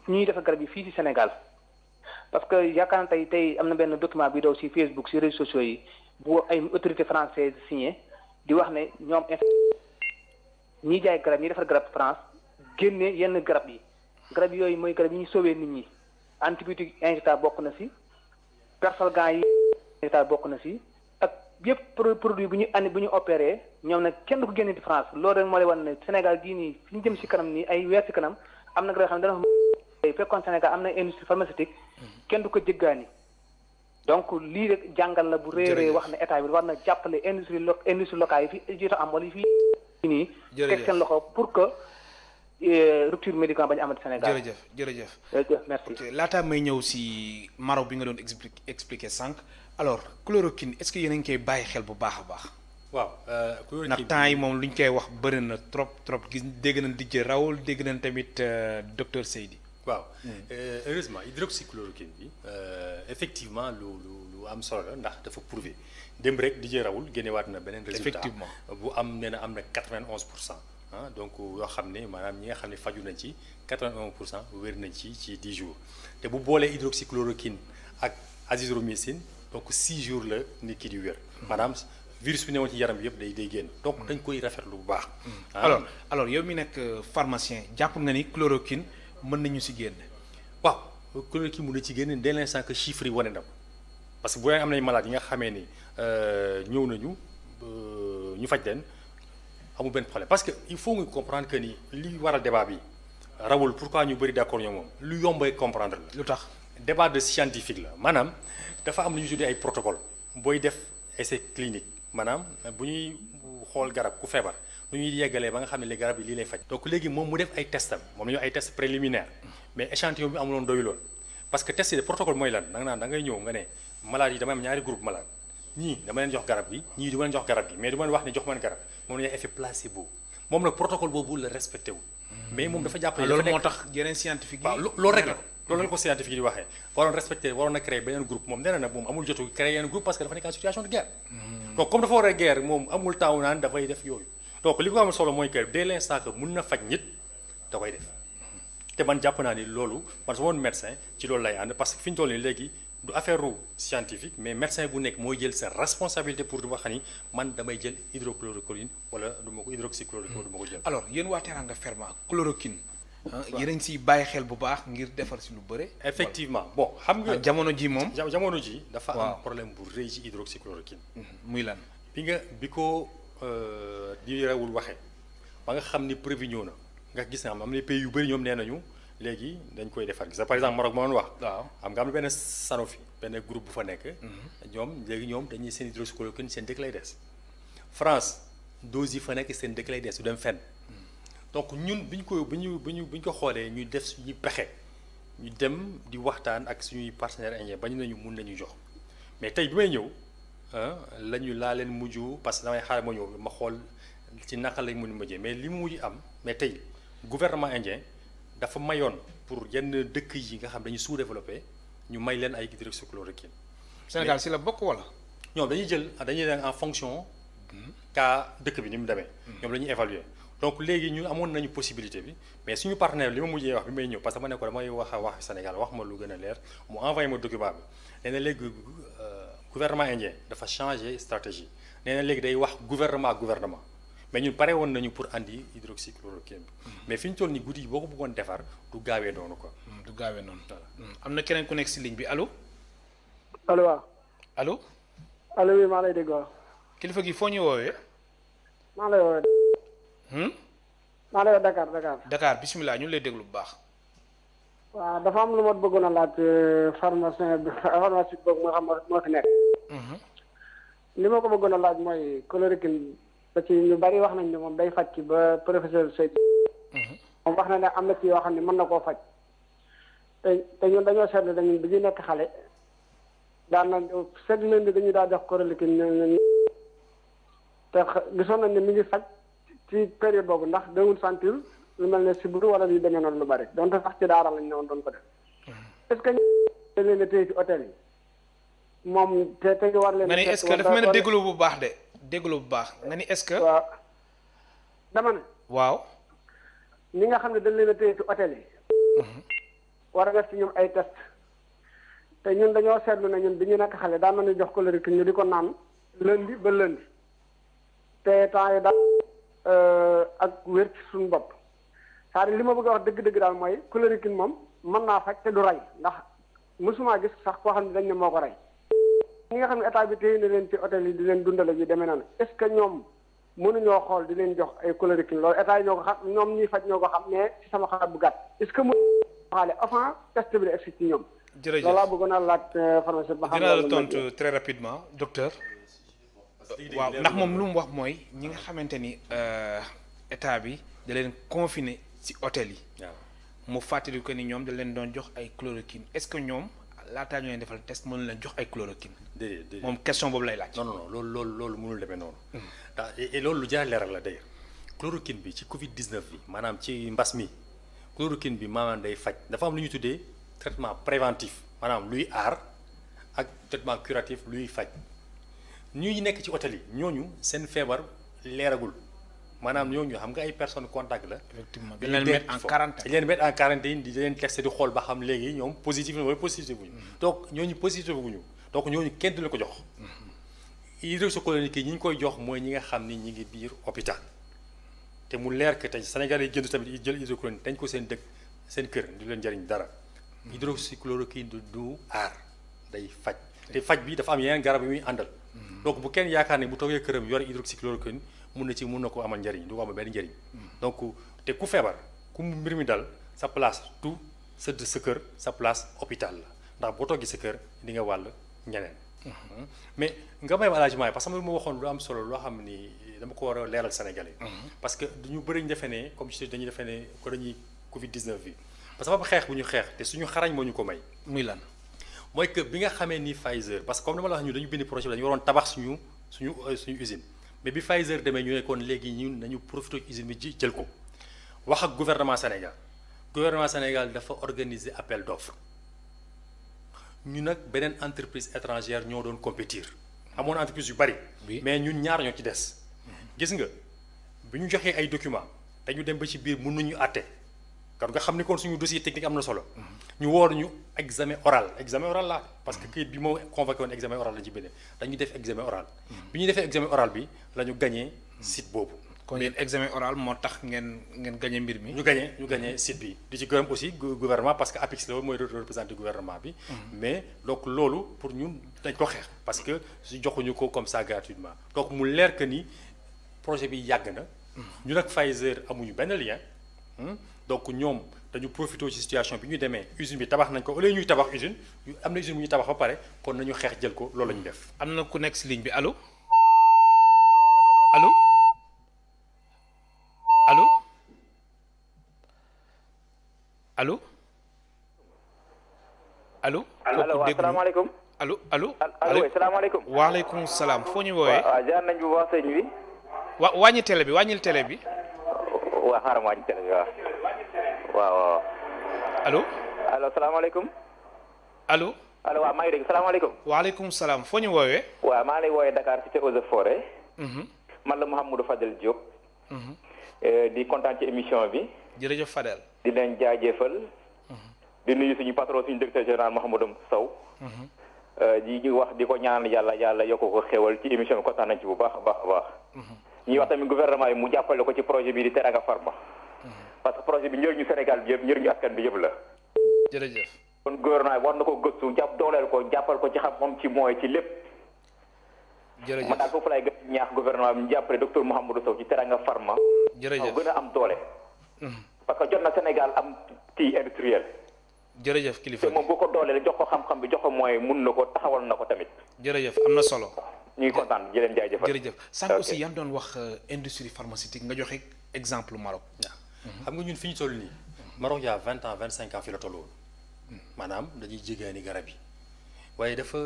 ñuy defar garab yi fii si Sénégal parce que yaakaar naa tey am na benn document bi daw ci Facebook ci réseaux sociaux yi bu ay autorité française signé di wax ne ñoom ñiy jaay garab ñi defar garab France génne yenn garab yooyu mooy garab yi ñuy sauver nit ñi antibiotique injectable bokk na ci Persalgan yi injectable bokk na ci ak yëpp produit bu ñu opéré ñoom nag kenn du ko génne ci France loolu rek moo lay wan ne Sénégal gii nii fi ñu jëm ci kanam nii ay weer ci kanam am na garab yoo xam ne dana fekkoon Sénégal am na industrie pharmaceutique kenn du ko jéggaani donc lii rek jàngal la bu réeree wax ne état bi war na jàppale industrie locale yi fi jot a am wala yi fi nii teg seen loxo pour que rupture médicament bañu amati Sénégal. jërëjëf merci. laataa may ñëw si maro bi nga doon expliquer sànq alors chloroquine est-ce que yéen a ngi koy bàyyi xel bu baax a baax. waaw chloroquine ndax temps yi moom lu ñu koy wax bëri na trop gis dégg nañ DJ Raoul dégg nañ tamit docteur Seydi. waaw heureusement hydroxychloroquine bi effectivement lu am solo la ndax dafa prouvé démb rek DJ Raoul génnewaat na beneen résultat effectivement bu am nee na am na 91%. Donc yoo xam ne maanaam ñi nga xam ne faju nañ ci 81% wér nañ ci 10 jours te bu boolee hydroxychloroquine ak azithromycine donc 6 jours la nit ki di wér maanaam virus bi newoon ci yaram bi yëpp day génn donc dañ koy rafetlu bu baax. alors yow mi nekk pharmacien jàpp nga ni chloroquine mën nañu si génn. waaw chloroquine mën na ci génn dès l'instant que chiffres yi wane na parce que bu dee am nañ malade yi nga xamee ni ñëw nañu ñu faj leen. amul benn problème parce que il faut nga comprendre que ni li waral débat bi Raoul pourquoi ñu bëri d'accord ñoom moom lu yombay comprendre la. lu tax débat de scientifique la maanaam dafa am lu ñu tuddee ay protocole booy def essai clinique maanaam bu ñuy xool garab ku feebar lu ñuy yeggalee ba nga xam ne les garab yi lii lay faj. donc léegi moom mu def ay testam moom la ñu ay tests préliminaires mais échantillon bi amuloon doyuloon parce que test yi protocole mooy lan da nga naan da ngay ñëw nga ne malade yi dama am ñaari groupe malade ñii dama leen jox garab bi ñii du ma leen jox garab bi mais du ma leen wax ne jox ma leen garab moom la ñuy effet placebo moom nag protocole boobu la respecté wu. mais moom dafa jàpp ne loolu moo tax yeneen scientifique yi. waaw loolu rek la loolu la ko scientifique yi di waxee waroon respecté waroon na créer beneen groupe moom nee na nag moom amul jotu créer yeneen groupe parce que dafa nekk en situation de guerre. donc comme dafa war a guerre moom amul temps naan dafay def yooyu donc li ko am solo mooy que dès l'instant que mun na faj nit da koy def te man jàpp naa ni loolu man su ma woon médecin ci loolu lay ànd parce que fi ñu toll nii léegi du affaire scientifique mais médecin bu nekk mooy jël sa responsabilité pour di wax ni man damay jël hydrochloroquine wala du ma ko hydroxychloroquine du ma ko jël. alors yéen waa Teranga Pharma chloroquine. yéen a ngi siy bàyyi xel bu baax ngir defar si lu bëre. effectivement bon xam nga. jamono ji moom. jamono ji dafa am problème bu rëy ci hydroxychloroquine. muy lan. bi ko di Raoul waxee ba nga xam ni prévision na nga gis na am na pays yu bëri ñoom nee nañu. léegi dañ koy defar gis par exemple Maroc ma doon wax. waaw am nga am na benn Sanofi benn groupe bu fa nekk. ñoom dañuy seen hydroxychloroquine seen dëkk lay des. France dose yi fa nekk seen dëkk lay des du dem fenn. donc ñun bi ñu ko xoolee ñu def suñuy pexe ñu dem di waxtaan ak suñuy partenaires indiens bañ nañu mun nañu jox mais tey bi may ñëw laa leen mujj parce que damay xaar ma ñëw ma xool ci naka lañ mun mujjee mais li mu mujj am mais tey gouvernement indien. dafa mayoon pour yenn dëkk yi nga xam dañuy sous-développé ñu may leen ay hydroxychloroquine. Sénégal si la bokk wala. ñoom dañuy jël en fonction cas dëkk bi ni mu demee. ñoom la ñuy évaluer donc léegi ñu amoon nañu possibilité bi mais suñu partenaire li ma mujjee wax bi may ñëw parce que ma ne ko damay wax Sénégal wax ma lu gën a leer mu envoyé ma document bi nee na léegi gouvernement indien dafa changer stratégie nee na léegi day wax gouvernement mais ñun pare woon nañu pour andi hydroxychloroquine bi mais fi ñu toll nii guddi boo ko bëggoon defar du gaawee noonu quoi. du gaawee noonu. am na keneen ku nekk si ligne bi allo. allo waaw. allo. allo oui maa lay dégg waaw. kilifa gi foo ñu woowee. maa lay woowee. maa lay woowee Dakar. bisimilah ñu ngi lay déglu bu baax. waaw dafa am lu ma bëggoon a laaj pharmacien bi pharmacie boobu nga xam moo fi nekk. li ma ko bëggoon a laaj mooy chloroquine. ba ci ñu bari wax nañ ne moom day faj ci ba professeur Seydou. moom wax na ne am na ci yoo xam ne mën na koo faj. te ñun dañoo seetlu dañu bi ñu nekk xale. daan na seet leen ni dañuy daa jox chloroquine te gisoon nañ ne mi ngi faj ci période boobu ndax dawul sentir lu mel ne sibiru wala yu demee noonu lu bari donte sax ci daara lañ ne woon doon ko def. est-ce que dañ leen a téye ci hôtel yi. moom te ñu war leen. nga ni est-ce que dafa mel ne déglu bu baax de. déglu bu baax nga ni est-ce que. waaw dama ne. waaw. ñi nga xam ne dañ leen a téye ci hôtel yi. war a def ci ñoom ay test te ñun dañoo seetlu ne ñun bi ñu nekk xale daan nañu jox chloroquine ñu di ko naan lundi ba lundi te temps yi daal ak wér ci suñu bopp c'est-à-dire li ma bëgg a wax dëgg-dëgg daal mooy chloroquine moom mën naa faj te du rey ndax mësumaa gis sax koo xam ne dañ ne moo ko rey ñi nga xam ne état bi téye na leen ci hôtel yi di leen dundale yi demee noonu est-ce que ñoom mënuñoo xool di leen jox ay chloroquine loolu état yi ñoo ko xam ñoom ñuy faj ñoo ko xam mais ci sama xalaat bu gàtt est-ce que mënu xaale avant test bi egsi ci ñoom. jërëjëf loolu laa bëggoon a laaj pharmacie ba xam dina la tontu très rapidement docteur. waaw ndax moom lu mu wax mooy ñi nga xamante ni état bi da leen confiné ci hôtel yi. mu fàttali ko ni ñoom da leen doon jox ay chloroquine est-ce que ñoom laataa ñu leen defal test mënu leen jox ay chloroquine. déedéet moom question boobu lay laaj. non loolu mënul demee noonu. ndax et loolu lu jar leeral la d'ailleurs chloroquine bi ci Covid 19 bi maanaam ci mbas mi chloroquine bi maanaam day faj dafa am lu ñu tuddee traitement préventif maanaam luy aar ak traitement curatif luy faj ñuy nekk ci hôtel yi ñooñu seen feebar leeragul maanaam ñooñu xam nga ay personnes contact la. effectivement dañ leen mettre en quarantaine dañ leen mettre en quarantaine di leen testé di xool ba xam léegi ñoom positif na wala positif bu ñu. donc ñooñu positif bu ñu donc ñooñu kenn du la ko jox. hydroxychloroquine yi ñi ñu koy jox mooy ñi nga xam ni ñi ngi biir hôpital te mu leer que tey Sénégal yi jënd tamit jël hydroxychloroquine dañ ko seen dëkk seen kër du leen jariñ dara. hydroxychloroquine du aar day faj te faj bi dafa am yeneen garab yu muy àndal. donc bu kenn yaakaar ne bu toogee këram yore hydroxychloroquine mun na ko amal njariñ du ko amal benn njariñ. donc te ku feebar ku mbir mi dal sa place tout sa kër sa place hôpital la ndax boo toogee sa kër di nga wàll ñeneen. mais nga may malagement parce que ma waxoon lu am solo loo xam ni dama ko war a leeral Sénégalais. parce que duñu bëri ñu defee ne comme je dañuy defee ne ko dañuy Covid 19 bi parce que dafa xeex bu ñu xeex te suñu xarañ moo ñu ko may. muy lan mooy que bi nga xamee ni Pfizer parce que comme dama la wax ñu dañu bind projet bi dañu waroon tabax suñu usine mais bi Pfizer demee ñu ne kon léegi ñun nañu profité usine bi jël ko wax ak gouvernement Sénégal dafa organiser appel d'offre ñu nag beneen entreprise étrangère ñoo doon compétir amoon entreprise yu bari. mais ñun ñaar ñoo ci des. gis nga bi ñu joxee ay documents dañu dem ba ci biir mënuñu àtte kon nga xam ni kon suñu dossier technique am na solo. ñu woor ñu examen oral la parce que kayit bi moo convoqué woon examen oral la ci beneen dañuy def examen oral. bi ñuy defee examen oral bi la ñu gagné site boobu. kon yéen examen oral moo tax ngeen gagné mbir mi. ñu gagné site bi di ci gërëm aussi gouvernement parce que APIX la woon mooy représenté gouvernement bi. mais donc loolu pour ñun dañ ko xeex parce que su joxuñu ko comme ça gratuitement donc mu leer que ni projet bi yàgg na. ñu nag Pfizer amuñu benn lien. donc ñoom dañu profité ci situation bi ñu demee usine bi tabax nañ ko au lieu ñuy tabax usine am na usine bu ñu tabax ba pare kon nañu xeex jël ko loolu la ñu def. am na ku nekk ci ligne bi allo allo. allo waaw salaamaaleykum. allo. allo salaamaaleykum. waaleykum salaam foo ñu woowee. waaw jaar nañ bu baax sëñ bi. wàññil télé bi. waaw xaaral ma wàññi télé bi waaw. allo. salaamaaleykum. allo. waaw maa ngi dégg salaamaaleykum. waaleykum salaam foo ñu woowee. waaw maa ngi lay woowee Dakar cité Eaux et Forêts. man la Mouhamadou Fadel Diop. di kontaan ci émission bi. jërëjëf Fadel. di leen jaajëfal. di nuyu suñu patron suñu directeur général Mouhamadou Sow. di wax di ko ñaan yàlla yokk ko xéwal ci émission bi kontaan nañ ci bu baax a baax. ñuy wax tamit gouvernement bi mu jàppale ko ci projet bi di Teranga Pharma. parce que projet bi njëriñu Sénégal bi yëpp njëriñu askan bi yëpp la. jërëjëf. kon gouvernement bi war na ko gëstu dooleel ko jàppal ko ci xam-xam ci mooy ci lépp. jërëjëf man daal foofu laay gën ñaax gouvernement bi ñu jàppale docteur Mouhamadou Sow ci Teranga Pharma. jërëjëf gën a am doole. parce que jot na Sénégal am tii industriel. jërëjëf kilifa te moom boo ko dooleel jox ko xam-xam bi jox ko mooy mun na ko taxawal na ko tamit. jërëjëf am na solo. ñu ngi kontaan di leen jaajëfal. jërëjëf sànq aussi yaa ngi doon wax industrie pharmaceutique nga joxe exemple Maroc. xam nga ñun fi ñu toll nii. Maroc y a 20 ans 25 ans fi la toll woon maanaam dañuy jéggaani garab yi waaye dafa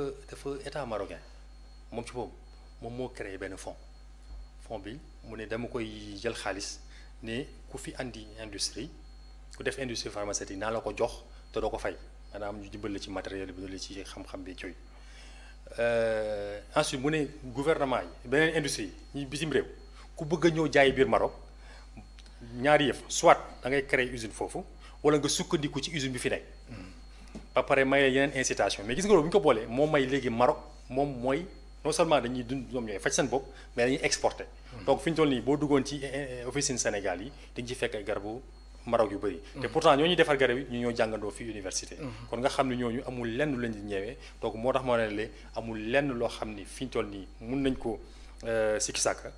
état marocain moom ci boobu moom moo créé benn fonds bi mu ne dama koy jël xaalis ne ku fi andi industrie ku def industrie pharmaceutique naa la ko jox te doo ko fay maanaam ñu dimbali ci matériel bi ci xam-xam bi cooy. ensuite mu ne gouvernement yi beneen industrie yi bitim réew ku bëgg a ñëw jaay biir Maroc ñaari yëf soit da ngay créer usine foofu wala nga sukkandiku ci usine bi fi nekk ba pare may yeneen incitation mais gis nga loolu bu ñu ko boolee moom may léegi Maroc moom mooy non seulement dañuy dund ñoom ñooy faj seen bopp mais dañuy exporter. donc fi ñu toll nii boo duggoon ci officine Sénégal yi dañ ci fekk ay garabu Maroc yu bëri. te pourtant ñoo ñu defar garab yi ñu ñoo jàngandoo fii université. kon nga xam ne ñooñu amul lenn lu leen di ñëwee donc moo tax moo ne le amul lenn loo xam ni fi ñu toll nii mun nañ ko sikki sàkka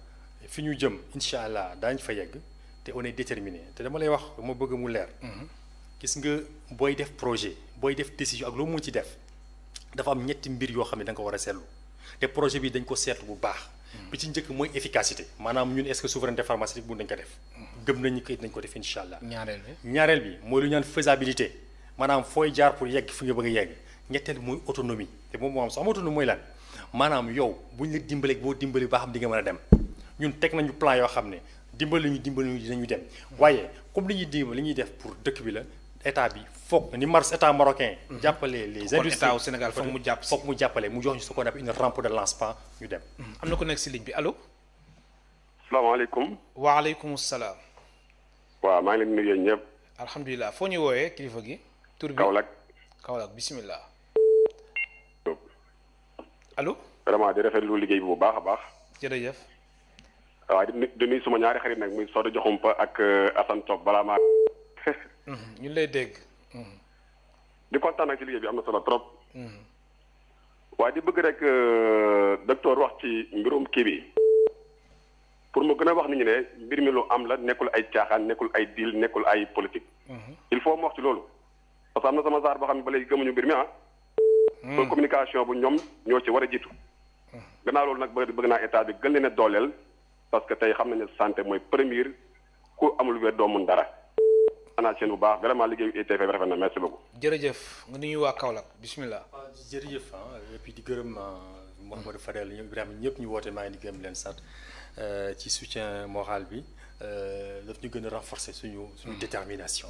fi ñu jëm incha allah daañ fa yegg te on est déterminé te dama lay wax ma bëgg mu leer. gis nga booy def projet booy def décision ak loo mun ci def dafa am ñetti mbir yoo xam ne da nga ko war a seetlu te projet bi dañ ko seetlu bu baax. bi ci njëkk mooy efficacité maanaam ñun est-ce que souveraineté pharmaceutique bu dañ ko def. gëm nañu ko it nañ ko def incha allah. ñaareel bi mooy lu ñu naan faisabilité maanaam fooy jaar pour yegg fi nga bëgg a yegg ñetteel mooy autonomie te moom moo am sax am autonomie mooy lan maanaam yow buñ la dimbalee boo dimbali ba xam di nga mën a dem ñun teg nañu plan yoo xam ne dimbali ñu dinañu dem waaye comme li ñuy dimbali li ñuy def pour dëkk bi la état bi foog ni mars état marocain. jàppale les industries état au Sénégal foog mu jàpp foog mu jàppale mu jox ñu ce qu'on appelle une rampe de lancement ñu dem. am na ko nekk si ligne bi allo. salaamaaleykum. waaleykum salaam. waaw maa ngi leen di nuyu ñëpp. alhamdulilah foo ñu woowee kilifa gi. tur bi Kaolack bisimilah. allo. vraiment di rafetlu liggéey bi bu baax a baax. jërëjëf. waaw di nuyu suma ñaari xarit nag muy Soda Joxumpa ak Assane Top balaa maa. ñu lay dégg. di kontaan nag ci liggéey bi am na solo trop. waaye di bëgg rek docteur wax ci mbirum kii bi pour mu gën a wax nit ñi ne mbir mi lu am la nekkul ay caaxaan nekkul ay deal nekkul ay politique. il faut mu wax ci loolu. parce que am na sama saar boo xam ne ba léegi gëmuñu mbir mi ah. pour communication bu ñoom ñoo ci war a jiitu. gannaaw loolu nag bëgg naa état bi gën leen a dooleel parce que tey xam nañu ne santé mooy première ku amul wér doo mun dara. xanaa seen bu baax vraiment liggéeyu ITV bi rafet na merci beaucoup. jërëjëf nga nuyu waa Kaolack bismillah. jërëjëf et puis di gërëm Mouhamadou Fadel Ibrahima ñëpp ñu woote maa ngi di gërëm leen sant ci soutien moral bi daf ñu gën a renforcer suñu détermination.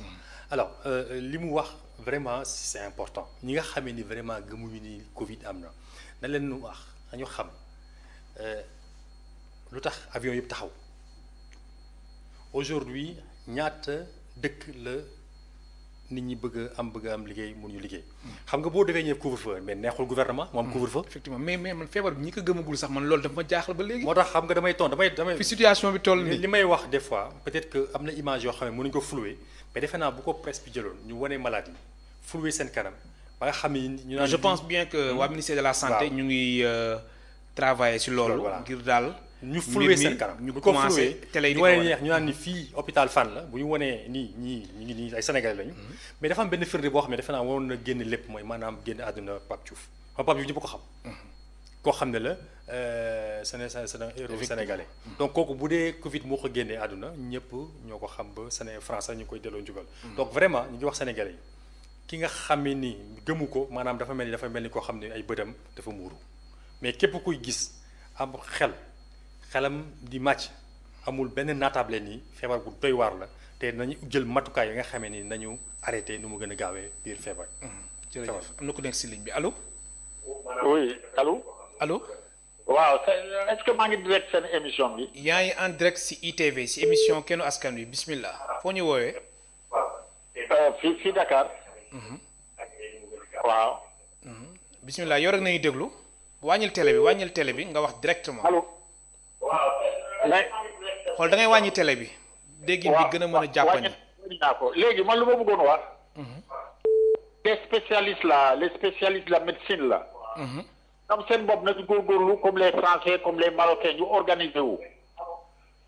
alors li mu wax vraiment c'est important ñi nga xamee ni vraiment gëmuñu ni Covid am na leen wax dañu xam lu tax avion yëpp taxaw aujourd'hui ñaata dëkk la nit ñi bëgg a am liggéey mënuñu liggéey. xam nga boo defee ñëpp couvre-feu mais neexul gouvernement mu am couvre-feu. effectivement mais man feebar bi ñi ko gëmagul sax man loolu dafa ma jaaxal ba léegi. moo tax xam nga damay fi situation bi toll nii li may wax des fois peut-être que am na image yoo xam ne mënuñu ko flouer mais defe naa bu ko presse bi jëloon ñu wane maladie flouer seen kanam ba nga xam ne ñu naan je pense bien que waa ministère de la santé ñu ngi travailler ci loolu ngir daal. ñu flouer seen kanam ñu commencé télé yi di ñu wane neex ñu naan ni fii hôpital Fann la bu ñu wanee nii ñii ñu ngi nii ay Sénégalais lañu. mais dafa am benn firnde boo xam ne defe naa waroon na génn lépp mooy maanaam génn àdduna Pape Diouf Pape Diouf ñëpp ko xam. koo xam ne la c'est un héros sénégalais. donc kooku bu dee Covid moo ko génnee àdduna ñëpp ñoo ko xam ba France ñu ngi koy delloo njugal. donc vraiment ñu ngi wax Sénégalais yi ki nga xam ni gëmu ko maanaam dafa mel ni koo xam ne ay bëtam dafa muuru mais képp kuy gis am xelam di màcc amul benn naatable nii feebar bu doy waar la te nañu jël matukaay yi nga xamee ni nañu arrêté nu mu gën a gaawee biir feebar. jërëjëf am na ku nekk si ligne bi allo. oui allo. allo. waaw est-ce que maa ngi direct seen émission bi. yaa ngi en direct si ITV si émission Kennu Askan Wi bismillah foo ñu woowee. fii Dakar. waaw. bismillah yow rek nañu déglu wàññil télé bi nga wax directement. allo. xool da ngay wàññi télé bi. déggin bi gën a mën a jàppani. léegi man lu ma bëggoon wax. les spécialistes de la médecine la. ñoom seen bopp nañu góorgóorlu comme les Français comme les Marocains ñu organiser wu.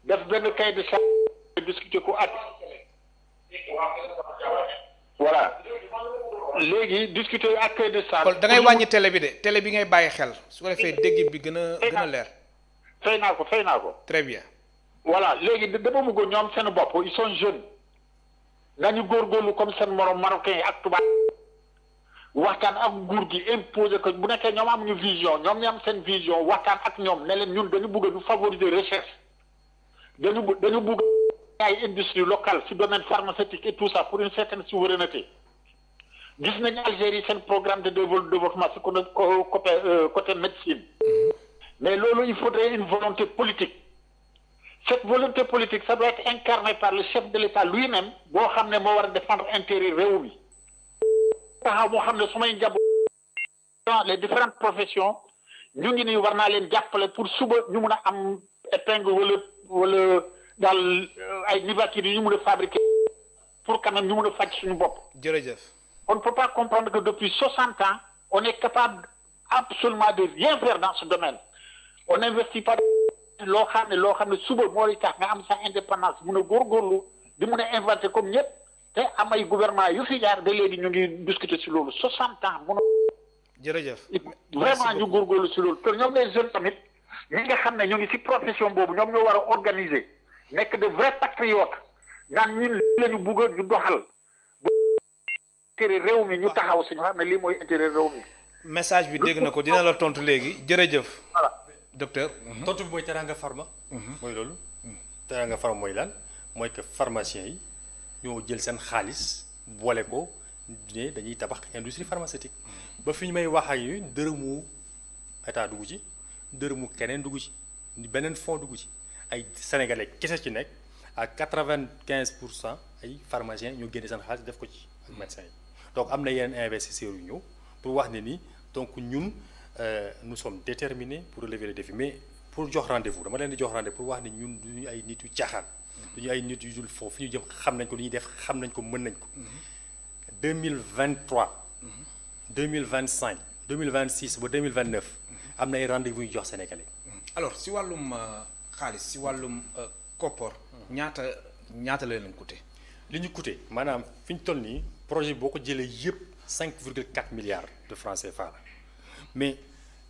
def benn cahier de charge discuter ko at. voilà léegi discuter ak cahier de charge. xool da ngay wàññi télé bi de télé bi ngay bàyyi xel su ko defee déggin bi gën a leer. fay naa ko. très bien. voilà léegi dama bëgg ñoom seen bopp ils sont jeunes nañu góorgóorlu comme seen morom marocain yi ak tubaab waxtaan ak nguur gi imposer ko bu nekkee ñoom amuñu vision ñoom ñu am seen vision waxtaan ak ñoom ne leen ñun dañu bëgg ñu favoriser recherche dañu bëgg ay industrie locale ci domaine pharmaceutique et tout ça pour une certaine souveraineté gis nañu Algérie seen programme de développement ci côté médecine. mais loolu il faudrait une volonté politique cette volonté politique ça doit être incarné par le chef de l'État lui-même boo xam ne moo war a défendre intérêt réew mi taxaw moo xam ne su may njaboot les différentes professions ñu ngi nii war naa leen jàppale pour suba ñu mun a am épingle wala daal ay nivaquines yu ñu mun a fabriquer pour quand même ñu mun a faj suñu bopp. jërëjëf. On ne peut pas comprendre que depuis 60 ans on est capable absolument de rien faire dans ce domaine. On n'investit pas loo xam ne suba moo lay tax nga am sa indépendance mun a góorgóorlu di mun a inventer comme ñëpp te am ay gouvernement yu fi jaar ba léegi ñu ngi discuter ci loolu 60 ans mun a. jërëjëf. vraiment ñu góorgóorlu ci loolu te ñoom les jeunes tamit ñi nga xam ne ñu ngi ci profession boobu ñoom ñoo war a organiser nekk de vrais patriotes naan ñun lii la ñu bëgg ñu doxal bu intérêt réew mi ñu taxaw si ñu xam ne lii mooy intérêt réew mi. message bi dégg na ko dina la tontu léegi jërëjëf. voilà docteur. tontu bi mooy Teranga Pharma. mooy loolu. Teranga Pharma mooy lan mooy que pharmaciens yi ñoo jël seen xaalis boole ko ne dañuy tabax industrie pharmaceutique. ba fi ñu may wax ak yi dërëmu état dugg ci dërëmu keneen dugg ci beneen fonds dugg ci ay sénégalais kese ci nekk à 95% ay pharmaciens ñoo génne seen xaalis def ko ci ak médecins yi donc am na yeneen investisseurs yu ñëw pour wax ne ni donc ñun nous sommes déterminés pour relever le défi mais pour jox rendez-vous dama leen di jox rendez-vous pour wax ne ñun duñu ay nit yu caaxaan duñu ay nit yu dul foofu fi ñu jëm xam nañ ko li ñuy def xam nañ ko mën nañ ko 2023 2025 2026 ba 2029 am na ay rendez-vous yu jox sénégalais. alors si wàllum xaalis si wàllum koppor ñaata la leen coûté. li ñu coûté maanaam fi ñu toll nii projet boo ko jëlee yëpp 5,4 milliards de francs CFA la mais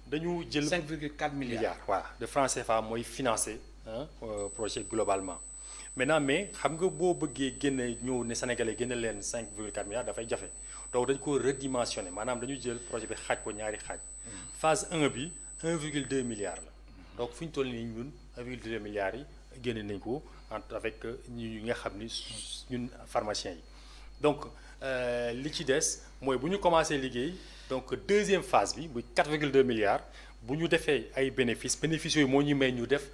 dañu jël. 5,4 milliards voilà de francs CFA mooy financer projet globalement maintenant mais xam nga boo bëggee génne ñëw ne sénégalais génne leen 5,4 milliards dafay jafe. donc dañ ko redimensionné maanaam dañu jël projet bi xaaj ko ñaari xaaj phase 1 bi 1,2 milliard la donc fu ñu toll nii ñun 1,2 milliards yi génne nañ ko avec ñi nga xam ni ñun pharmaciens yi donc li ci des mooy bu ñu commencé liggéey donc deuxième phase bi bu 4,2 milliards bu ñu defee ay bénéfices yooyu moo ñu may ñu def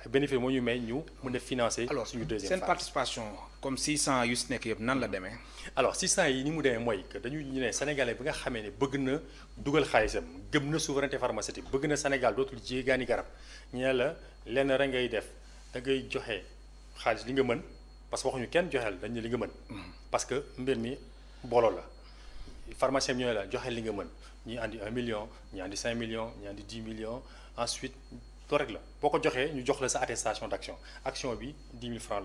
bénéfice moo ñu may ñu mën a financer. alors suñu deuxième phase seen participation comme 600 yu si nekk yëpp nan la demee. alors 600 yi ni mu demee mooy que dañu ñu ne sénégalais bi nga xamee ne bëgg na dugal xaalisam gëm na souveraineté pharmaceutique bëgg na Sénégal dootul jéegaani garab ñu ne la lenn rek ngay def da ngay joxe xaalis li nga mën parce que waxuñu kenn joxeel dañ ne li nga mën. parce que mbir mi booloo la pharmacien bi ñooy la joxeel li nga mën ñi andi 1 million ñi andi 5 millions ñi andi 10 millions ensuite loolu rek la boo ko joxee ñu jox la sa attestation d'action action bi 10 000 francs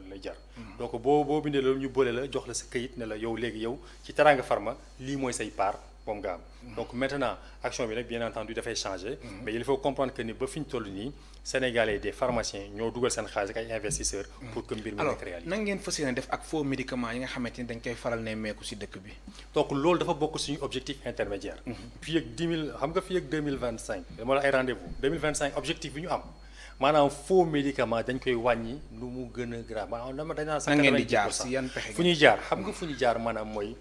lay jar. donc boo bindee loolu ñu boole la jox la sa kayit ne la yow léegi yow ci Teranga Pharma lii mooy say part moom nga am. donc maintenant action bi nag bien entendu dafay changer. mais il faut comprendre que ni ba fi ñu toll nii Sénégalais des pharmaciens ñoo dugal seen xaalis ak ay investisseurs. pour que mbir mi nekk réalité. alors nan ngeen fas yéene def ak faux médicaments yi nga xamante ni dañ koy faral ne meeku ci dëkk bi. donc loolu dafa bokk suñu objectif intermédiaire. fii ak 10 000 xam nga fii ak 2025 dama la ay rendez-vous 2025 objectif bi ñu am maanaam faux médicament dañ koy wàññi nu mu gën a grave maanaam dañ naan. nan ngeen di jaar ci yan pexe fu ñuy jaar xam nga fu ñuy jaar maanaam mooy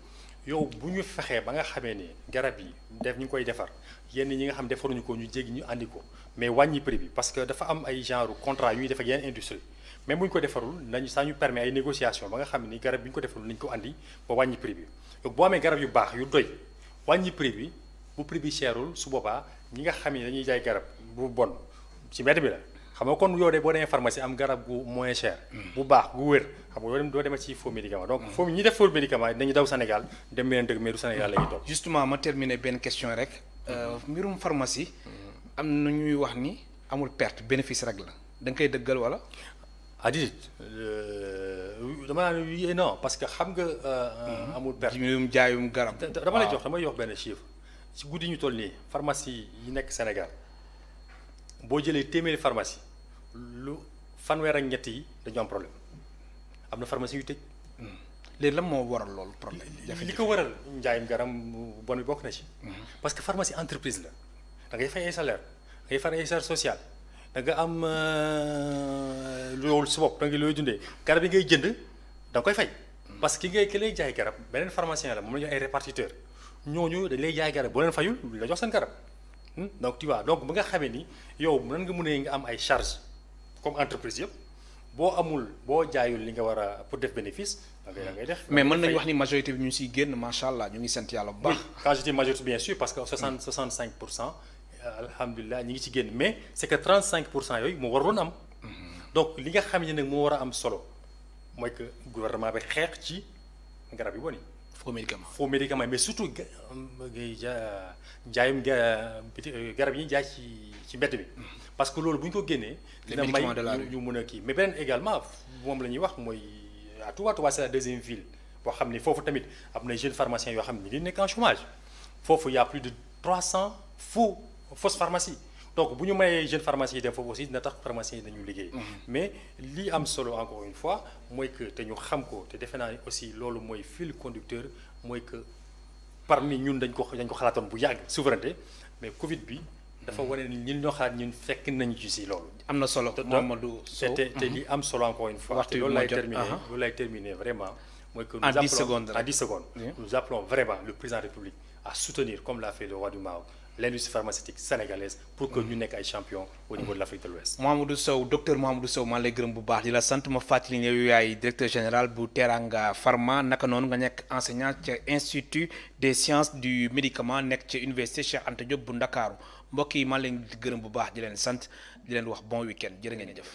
yow bu ñu fexee ba nga xamee ne garab yi def ñu ngi koy defar yenn ñi nga xam defaruñu ko ñu jéggi ñu andi ko mais wàññi prix bi parce que dafa am ay genre contrat yu ñuy def ak yenn industrie même bu ñu ko defarul nañu saa ñu permet ay négociation ba nga xam ni garab bi ñu ko defarul nañu ko andi ba wàññi prix bi donc boo amee garab yu baax yu doy wàññi prix bi bu prix bi cherul su boobaa ñi nga xam ne dañuy jaay garab bu bon ci mbedd bi la xam nga kon yow de boo demee pharmacie am garab gu moins cher bu baax gu wér xam nga doo demee ci faux médicament donc faux ñi def faux médicament dañuy daw Sénégal dem beneen dëkk mais du Sénégal la ñuy toog. justement ma terminer benn question rek mbirum pharmacie am na ñuy wax ni amul perte bénéfice rek la da nga koy dëggal wala. ah déedéet dama naan oui et non parce que xam nga. amul perte mbirum jaayum garab. dama lay jox benn chiffre ci guddi ñu toll nii pharmacie yi nekk Sénégal boo jëlee téeméeri pharmacie lu fanweer ak ñett yi dañu am problème am na pharmacie yu tëj. léegi lan moo waral loolu problème li ko waral njaayum garam bon bi bokk na ci. parce que pharmacie entreprise la da ngay fay ay salaire da ngay fay ay salaire social da nga am loolu si bopp da nga looy dundee garab yi ngay jënd da nga koy fay. parce que ki lay jaay garab beneen pharmacien la moom la ñu ay répartiteur ñooñu dañ lay jaay garab boo leen fayul du la jox seen garab. donc tu vois donc ba nga xamee ni yow nan nga mën nga am ay charges comme entreprise yëpp boo jaayul li nga war a pour def bénéfice da ngay def. mais mën nañu wax ni majorité bi ñu ngi siy génn macha allah ñu ngi sant yàlla bu baax. quand je dis majorité bien sûr parce que 65% alhamdulilah ñi ngi ci génn mais c'est que 35% yooyu moo waroon am. donc li nga xam ne nag moo war a am solo mooy que gouvernement bi xeex ci garab yi bon yi. faux médicament mais surtout jaayum garab yi jaay ci mbedd bi. parce que loolu bu ñu ko génnee. dina may ñu mën a kii mais beneen également moom la ñuy wax mooy à Touba c'est la deuxième ville boo xam ni foofu tamit am na jeunes pharmaciens yoo xam ne ñu nekk en chômage foofu y a plus de 300 fausses pharmacies donc bu ñu mayee jeunes pharmaciens yi dem foofu aussi dina tax pharmaciens yi dañu liggéey. mais li am solo encore une fois mooy que te ñu xam ko te defe naa ni aussi loolu mooy fil conducteur mooy que parmi ñun dañ ko xalaatoon bu yàgg souveraineté mais Covid bi. dafa wane ni ñun ñoo xalaat ñun fekk nañu ci si loolu. am na solo Mamadou Sow te li am solo encore une fois. waxtu loolu lay terminer vraiment. mooy que en 10 secondes nous appelons vraiment le président de la République à soutenir comme l'a fait le roi du Maroc l'industrie pharmaceutique sénégalaise pour que ñu nekk ay champions au niveau de l'Afrique de l'Ouest. Mouhamadou Sow docteur Mouhamadou Sow maa lay gërëm bu baax di la sant ma fàttali ne yow yaay directeur général bu Teranga Pharma naka noonu nga nekk enseignant ca institut des sciences du médicament nekk ca université Cheikh Anta Diop bu Ndakaaru mbokk yi maa leen di gërëm bu baax di leen sant di leen wax bon week-end jërë ngeen jëf.